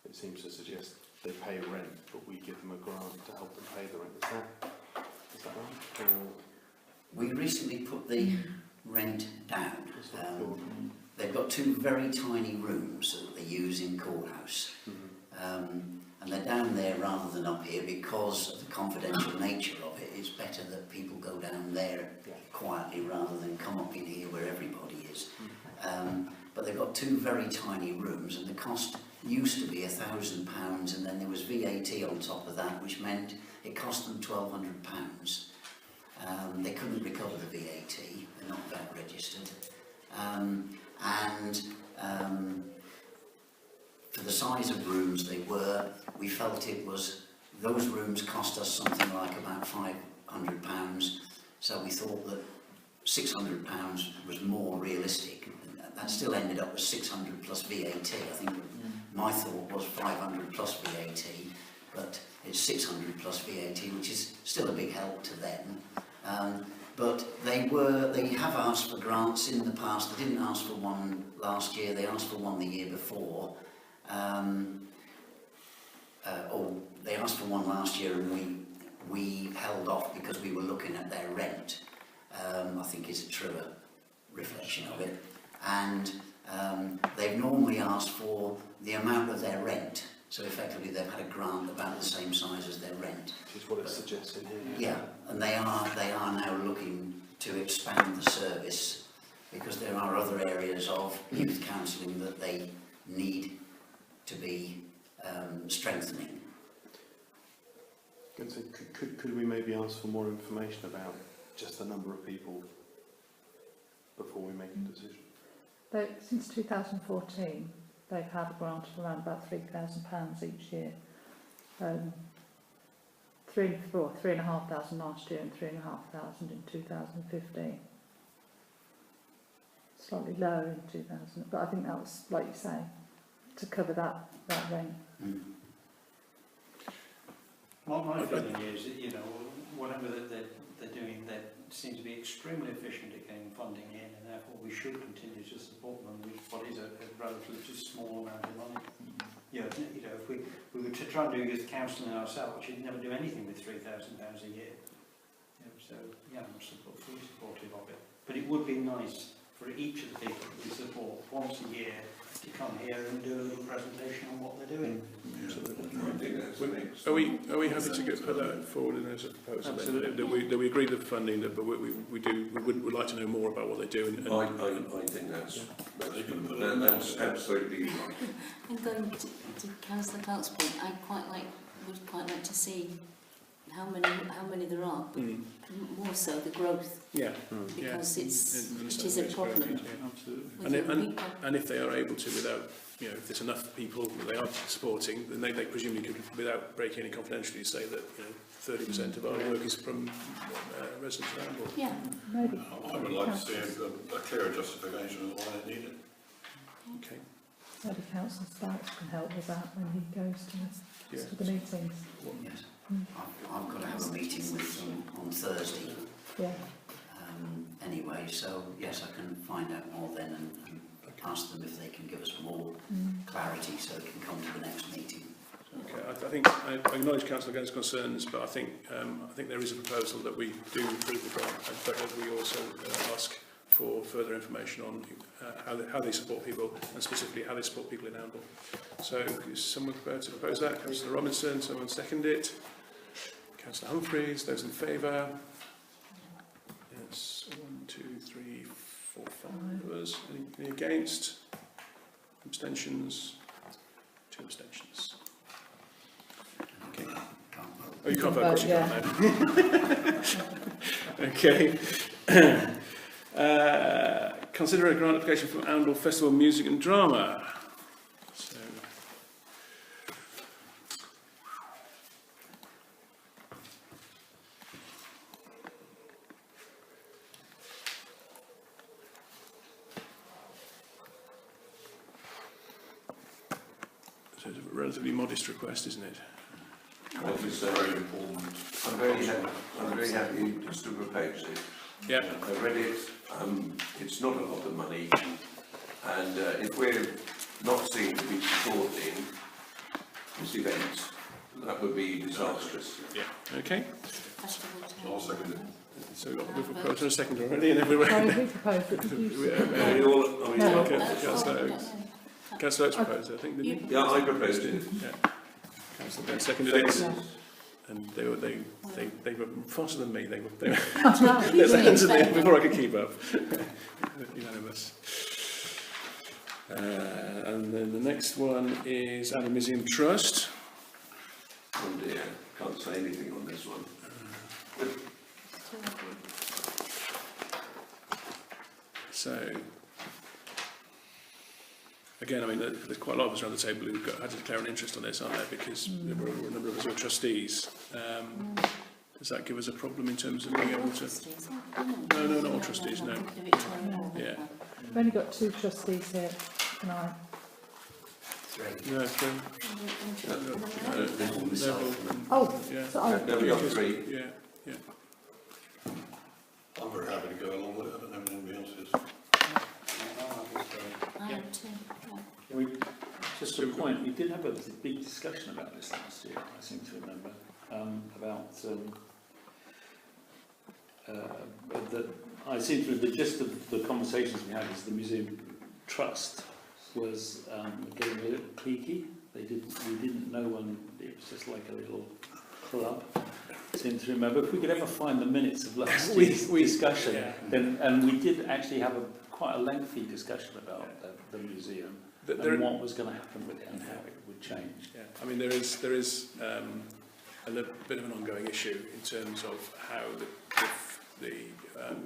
it seems to suggest they pay rent, but we give them a grant to help them pay the rent. Is that right? Or we recently put the rent down. They've got two very tiny rooms that they use in courthouse. And they're down there rather than up here because of the confidential nature of it. It's better that people go down there quietly rather than come up in here where everybody is. But they've got two very tiny rooms, and the cost used to be £1,000, and then there was VAT on top of that, which meant it cost them £1,200. They couldn't recover the VAT, they're not VAT registered. For the size of rooms they were, we felt those rooms cost us something like about £500, so we thought that £600 was more realistic. That still ended up with 600 plus VAT. I think my thought was 500 plus VAT, but it's 600 plus VAT, which is still a big help to them. But they have asked for grants in the past. They didn't ask for one last year. They asked for one the year before. Or they asked for one last year, and we held off because we were looking at their rent. I think it's a truer reflection of it. And they've normally asked for the amount of their rent, so effectively they've had a grant about the same size as their rent. Which is what it's suggested here. Yeah, and they are now looking to expand the service because there are other areas of youth counselling that they need to be strengthening. So could we maybe ask for more information about just the number of people before we make a decision? Since 2014, they've had a grant of around about £3,000 each year. 3,500 last year and 3,500 in 2015. Slightly lower in 2000, but I think that was, like you say, to cover that rent. Well, my feeling is that, you know, whatever that they're doing, they seem to be extremely efficient at getting funding in, and therefore we should continue to support them with what is a relatively small amount of money. You know, if we were to try and do youth counselling ourselves, we'd never do anything with £3,000 a year. You know, so, yeah, I'm fully supportive of it. But it would be nice for each of the people that we support once a year to come here and do a little presentation on what they're doing. Are we happy to put that forward in as a proposal? That we agree with the funding, but we would like to know more about what they do. I think that's absolutely right. And going to Councillor Clark's point, would quite like to see how many there are, but more so the growth, Yeah. because Yeah. it is a problem Absolutely. with young people. And if they are able to, without, you know, if there's enough people that they are supporting, then they presumably could, without breaking any confidentiality, say that, you know, 30% of our work is from residents of Amble. Yeah, Maybe. I would like to see a clearer justification of why it needed. Okay. Maybe Councillor Sparks can help with that when he goes to the meetings. Yes. I've got to have a meeting with them on Thursday Yeah. anyway, so yes, I can find out more then and ask them if they can give us more clarity so it can come to the next meeting. Okay, I think I acknowledge Councillor Gunn's concerns, but I think there is a proposal that we do approve the grant, but that we also ask for further information on how they support people, and specifically how they support people in Amble. So, is someone prepared to propose that? Councillor Robinson, someone second it? Councillor Humphreys, those in favour? Yes, 1, 2, 3, 4, 5 of us. Any against? Abstentions? 2 abstentions. Okay. Oh, you can't vote, of course you can't. Okay. Consider a grant application for Amble Festival Music and Drama. So, it's a relatively modest request, isn't it? What is Very important. I'm very happy just to propose it. Yeah. I read it. It's not a lot of money, and if we're not seen to be supporting this event, that would be disastrous. Yeah. Okay. festival So I'll time. second it. So we've got a proposal and a second already, and everywhere. Sorry, who proposed it? Did you? Councillor Oakes. Councillor Oakes proposed it, I think, didn't he? Yeah, I proposed it. Yeah. Councillor Ben seconded it, and they were faster than me. They were their hands in the air before I could keep up. Unanimous. And then the next one is Amble Museum Trust. Oh dear, can't say anything on this one. So, again, I mean, there's quite a lot of us around the table who've had to declare an interest on this, aren't there? Because there were a number of us who are trustees. Does that give us a problem in terms of being able to? No, not all trustees, no. Yeah. We've only got 2 trustees here tonight. No, 3. Oh, Yeah. so, No, we got 3. Yeah. I'm very happy to go along with it. I don't know if anybody else is. I have two. Just a point, we did have a big discussion about this last year, I seem to remember, about I seem to remember the gist of the conversations we had is the Museum Trust was getting a little cliquey. We didn't know when it was just like a little club. I seem to remember. If we could ever find the minutes of last year's discussion, then, and we did actually have quite a lengthy discussion about the museum and what was going to happen with it and how it would change. Yeah, I mean, there is a little bit of an ongoing issue in terms of how the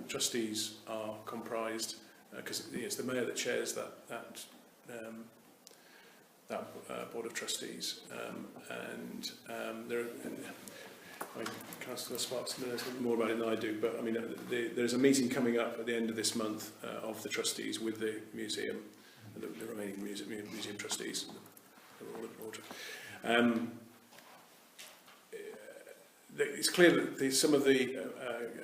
trustees are comprised, because it's the mayor that chairs that board of trustees, and there. Councillor Sparks knows more about it than I do, but I mean, there's a meeting coming up at the end of this month of the trustees with the museum, the remaining museum trustees. It's clear that some of the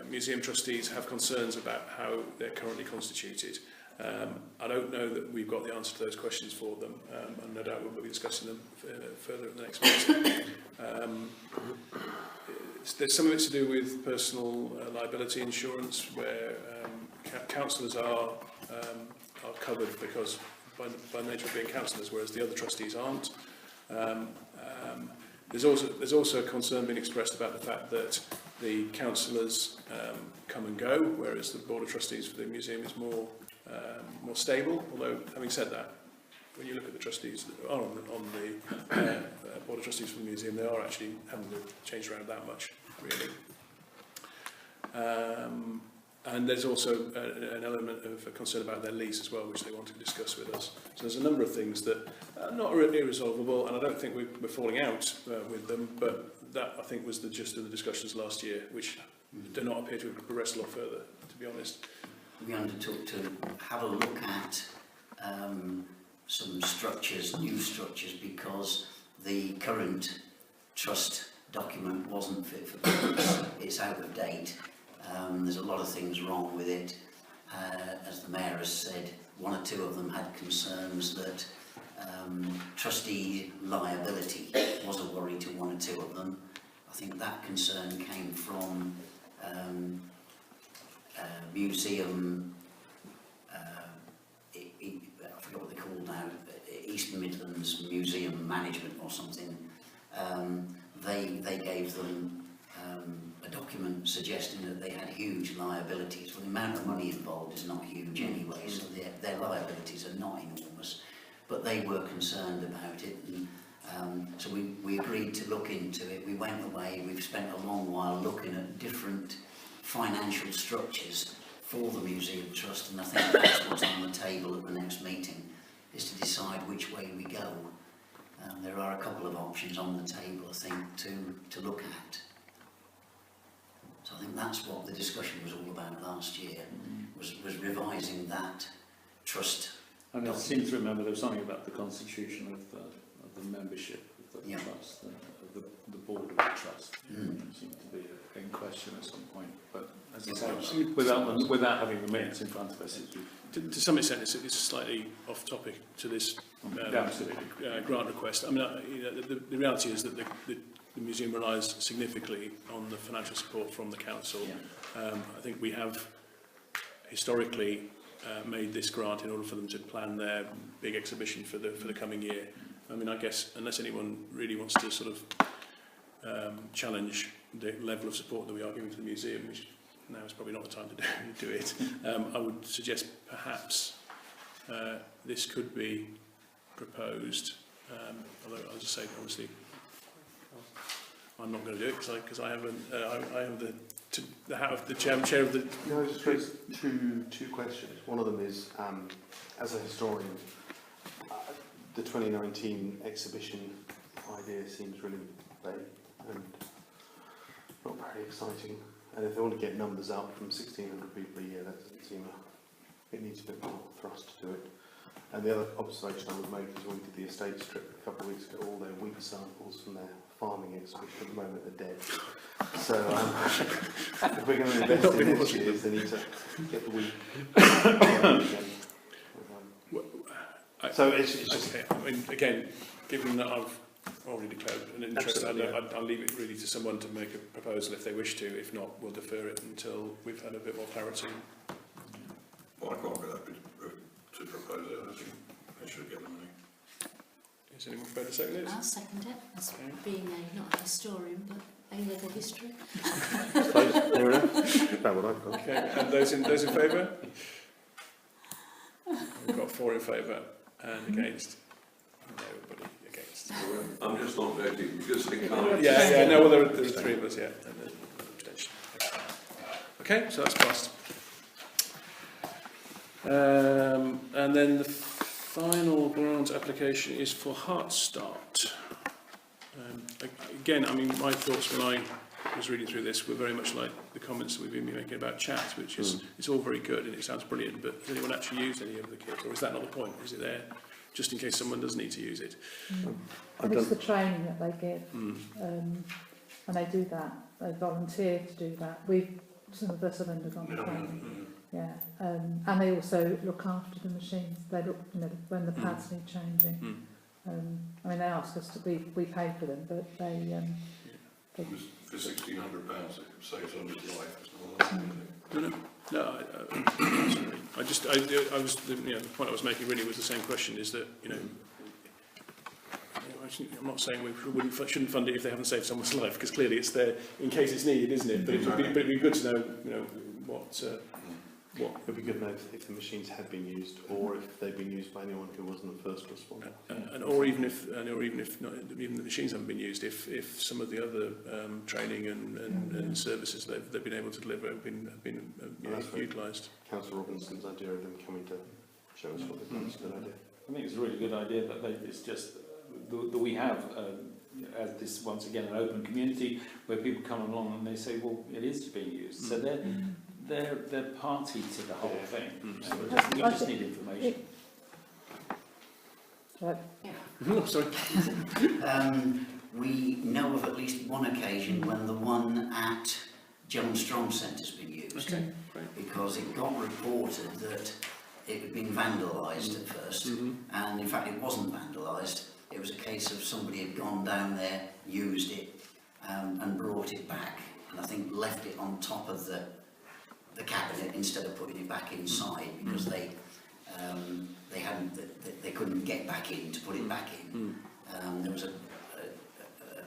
museum trustees have concerns about how they're currently constituted. I don't know that we've got the answer to those questions for them, and no doubt we'll be discussing them further at the next meeting. There's some of it to do with personal liability insurance, where councillors are covered because by nature of being councillors, whereas the other trustees aren't. There's also a concern being expressed about the fact that the councillors come and go, whereas the board of trustees for the museum is more stable. Although, having said that, when you look at the trustees that are on the board of trustees for the museum, they are actually haven't changed around that much. really. And there's also an element of concern about their lease as well, which they want to discuss with us. So there's a number of things that are not irresolvable, and I don't think we're falling out with them, but that, I think, was the gist of the discussions last year, which do not appear to have progressed a lot further, to be honest. We undertook to have a look at some structures, new structures, because the current trust document wasn't fit for purpose. It's out of date. There's a lot of things wrong with it. As the Mayor has said, one or two of them had concerns that trustee liability was a worry to one or two of them. I think that concern came from museum, I forget what they're called now, East Midlands Museum Management or something. They gave them a document suggesting that they had huge liabilities. Well, the amount of money involved is not huge anyway, so their liabilities are not enormous, but they were concerned about it, and so we agreed to look into it. We went away, we've spent a long while looking at different financial structures for the Museum Trust, and I think that's what's on the table at the next meeting, is to decide which way we go. There are a couple of options on the table, I think, to look at. So I think that's what the discussion was all about last year, was revising that trust. And I seem to remember there was something about the constitution of the membership of the Yeah. trust, of the board of the trust. It seemed to be in question at some point, but as I say, without having the minutes in front of us, To some extent, it's slightly off topic to this grant request. I mean, the reality is that the museum relies significantly on the financial support from the council. Yeah. I think we have historically made this grant in order for them to plan their big exhibition for the coming year. I mean, I guess unless anyone really wants to sort of challenge the level of support that we are giving to the museum, which now is probably not the time to do it, I would suggest perhaps this could be proposed, although I'll just say, obviously, I'm not going to do it because I have the chair of the... No, I just raised two questions. One of them is, as a historian, the 2019 exhibition idea seems really vague and not very exciting. And if they want to get numbers up from 1,600 people a year, that doesn't seem it needs a bit more thrust to it. And the other observation I would make is when we did the estate strip a couple of weeks ago, all their wheat samples from their farming exhibition at the moment are dead. So if we're going to invest in next year's, they need to get the wheat again. So it's just... Okay. I mean, again, given that I've already declared an interest, I'll leave it really to someone to make a proposal if they wish to. If not, we'll defer it until we've had a bit more clarity. Well, I can't be happy to propose it. I think they should get the money. Is anyone prepared to second it? I'll second it, as being not a historian, but A-level history. Fair enough. About what I've got. Okay, and those in favour? We've got 4 in favour and against. Nobody against. I'm just not voting because I can't. Yeah, no, well, there are 3 of us, yeah. And then abstention. Okay, so that's passed. And then the final grant application is for Heartstart. Again, I mean, my thoughts when I was reading through this were very much like the comments that we've been making about chat, which is it's all very good and it sounds brilliant, but has anyone actually used any of the kit, or is that not the point? Is it there just in case someone does need to use it? And it's the training that they give, and they do that. They volunteer to do that. Some of us have undergone training. Yeah, and they also look after the machines. They look, when the pads need changing. I mean, they ask us to, we pay for them, but they For £1,600, it saves on his life. It's not No, I was, the point I was making really was the same question, is that, I'm not saying we shouldn't fund it if they haven't saved someone's life, because clearly it's there in case it's needed, isn't it? But it'd be good to know, what what? It would be good to know if the machines had been used, or if they've been used by anyone who wasn't a first responder. Or even if not, even the machines haven't been used, if some of the other training and services they've been able to deliver have been utilised. Councillor Robinson's idea of them coming to show us what they've done is a good idea. I think it's a really good idea that it's just that we have as this once again an open community where people come along and they say, well, it is being used, so they're party to the whole thing. We just need information. Sorry. We know of at least one occasion when the one at John Strong Centre's been used. Okay, great. Because it got reported that it had been vandalised at first, and in fact it wasn't vandalised. It was a case of somebody had gone down there, used it, and brought it back, and I think left it on top of the cabinet instead of putting it back inside, because they couldn't get back in to put it back in. There was a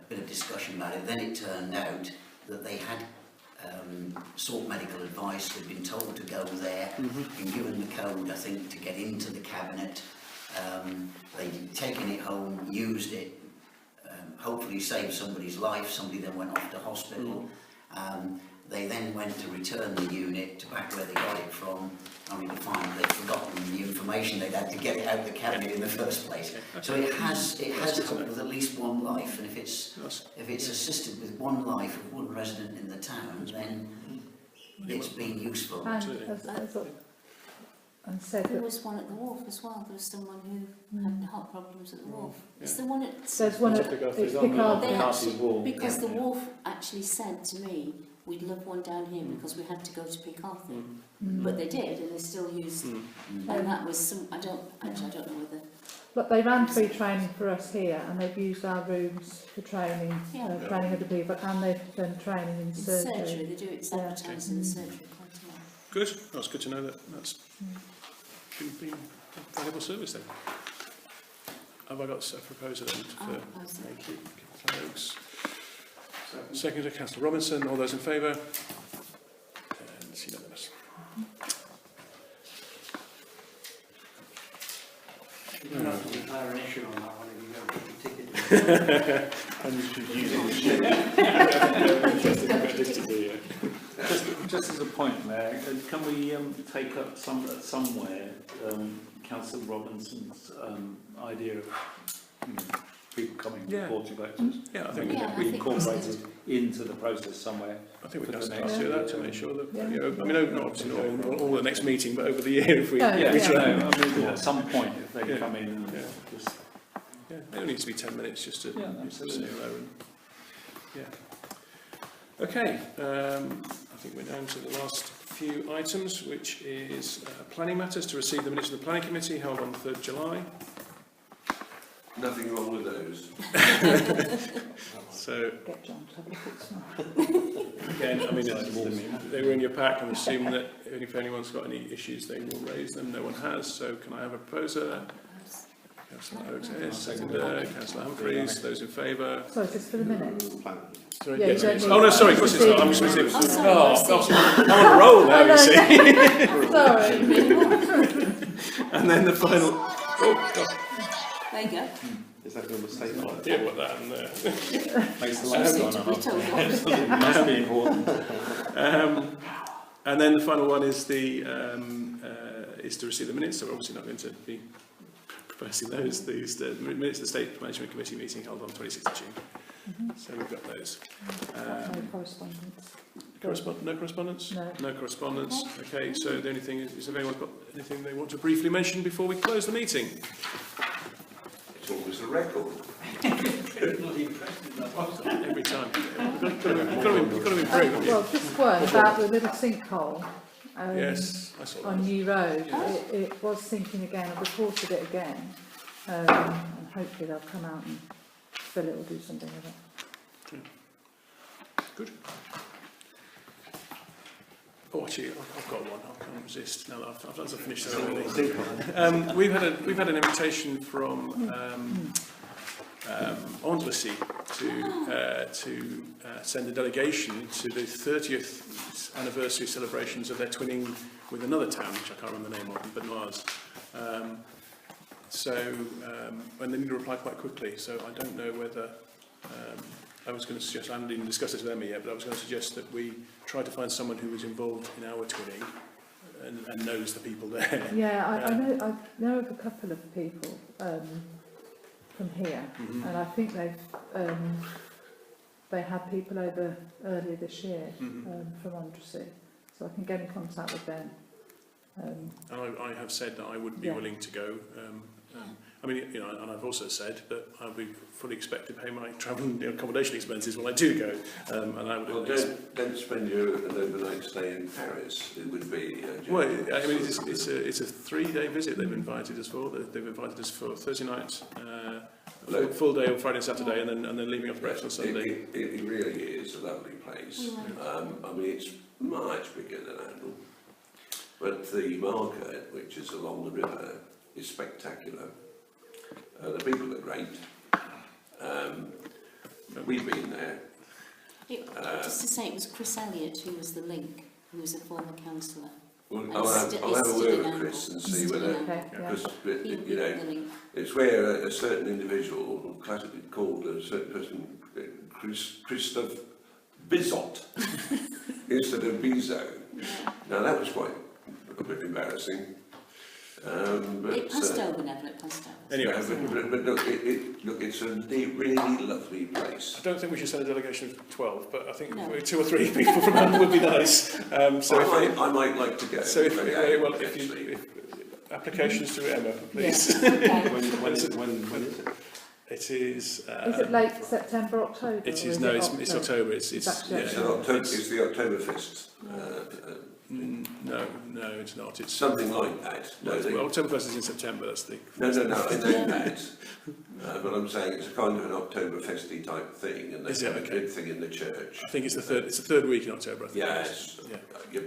bit of discussion about it. Then it turned out that they had sought medical advice. They'd been told to go there, been given the code, I think, to get into the cabinet. They'd taken it home, used it, hopefully saved somebody's life. Somebody then went off to hospital. They then went to return the unit to back where they got it from, only to find they'd forgotten the information they'd had to get it out of the cabinet in the first place. So it has helped with at least one life, and if it's assisted with one life of one resident in the town, then it's been useful. And said There that was one at the wharf as well. There was someone who had heart problems at the wharf. It's the one at... there's one at Picardy. Because the wharf actually said to me, we'd love one down here because we had to go to Picardy. But they did, and they still used... And that was some... I don't know whether... But they ran free training for us here, and they've used our rooms for training, training other people, and they've done training in surgery. They do it advertised in the surgery quite a lot. Good. That's good to know that that's been a valuable service then. Have I got a proposer then? Thank you, Councillor Oakes. Second to Councillor Robinson. All those in favour? And it's unanimous. You don't have to declare an issue on that one if you don't get the ticket. And you should use it. Just as a point there, can we take up somewhere Councillor Robinson's idea of people coming to Portugal Lectures? Yeah, I think we incorporate it into the process somewhere. I think we can start to do that to make sure that, I mean, not obviously not all the next meeting, but over the year if we try. I mean, at some point if they come in and just... Yeah, it only needs to be 10 minutes just to say hello. Okay, I think we're down to the last few items, which is planning matters to receive the minutes of the planning committee held on the 3rd July. Nothing wrong with those. So, Get John to have a look at some. again, I mean, they were in your pack. I'm assuming that if anyone's got any issues, they will raise them. No one has, so can I have a proposer? Councillor Oakes, yes. Seconder, Councillor Humphreys. Those in favour? Sorry, just for the minute. Sorry, Yeah, yes, you don't yes. need Oh no, sorry, of course it's not. I'm just going to say, I'm on a roll now, you see. Sorry. And then the final. Oh, God. There you go. Is that your mistake? No idea what that and Makes the lights Seems on to and be off. told off. It must be important. and then the final one is the is to receive the minutes. So we're obviously not going to be proposing those. These the minutes of the State Management Committee meeting held on 26th of June. So we've got those. No correspondence. No correspondence? No. No correspondence. Okay, so the only thing is if anyone's got anything they want to briefly mention before we close the meeting? It's always a record. Every time. You've got to improve. haven't you? Well, just one about the little sinkhole. Yes, I saw On that. New Road. It was sinking again. I reported it again. And hopefully they'll come out and fill it or do something with it. Good. Oh, actually, I've got one. I can't resist. Now that I've finished that already. We've had an invitation from Andelousie to send a delegation to the 30th anniversary celebrations of their twinning with another town, which I can't remember the name of, but Mars. And they need to reply quite quickly, so I don't know whether, I was going to suggest, I haven't even discussed this with Emma yet, but I was going to suggest that we try to find someone who was involved in our twinning and knows the people there. Yeah, I know of a couple of people from here, and I think they had people over earlier this year from Andrassy, so I can get in contact with them. And I have said that I would be Yeah. willing to go. I mean, you know, and I've also said that I'll be fully expect to pay my travel and accommodation expenses when I do go. And I would. Well, don't spend an overnight stay in Paris. It would be. Well, I mean, it's a 3-day visit they've invited us for. They've invited us for Thursday night, full day on Friday and Saturday, and then leaving off the rest on Sunday. It really is a lovely place. I mean, it's much bigger than Handel, but the market, which is along the river, is spectacular. The people are great. We've been there. Just to say, it was Chris Elliott who was the link, who was a former councillor. Well, And I'll have a still word in with Handel. Chris and see Still in whether, Handel. Okay, yeah. because He you know, the link. it's where a certain individual, classically called a certain person, Christophe Bizot, instead of Bizot. Now that was quite a bit embarrassing. It passed over, Neville, it passed over. Anyway, but look, it's a really lovely place. I don't think we should send a delegation of 12, but I think No. 2 or 3 people from Handel would be nice. I might like to go. So if actually. applications to Emma, please. Okay. When is it? It is. Is it late September, October? It or is no. It's October. It's actually It's the Oktoberfest. No, it's not. It's Something like that. No, well, Oktoberfest is in September. That's the. I know that. But I'm saying it's a kind of an Oktoberfesty type thing, and Is they it? have a Okay. big thing in the church. I think it's the third. It's the third week in October. I think. Yes. Yeah. Yeah.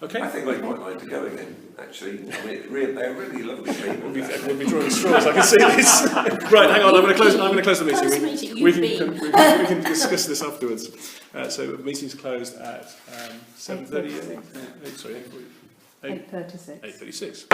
Okay. I think I'd quite like to go again, actually. I mean, they're really lovely people. We'll be drawing straws. I can see this. Right, hang on. I'm going to close the Close the meeting. meeting, We you've can been. we can discuss this afterwards. So the meeting's closed at 7:30. Sorry, 8:36. 8:36.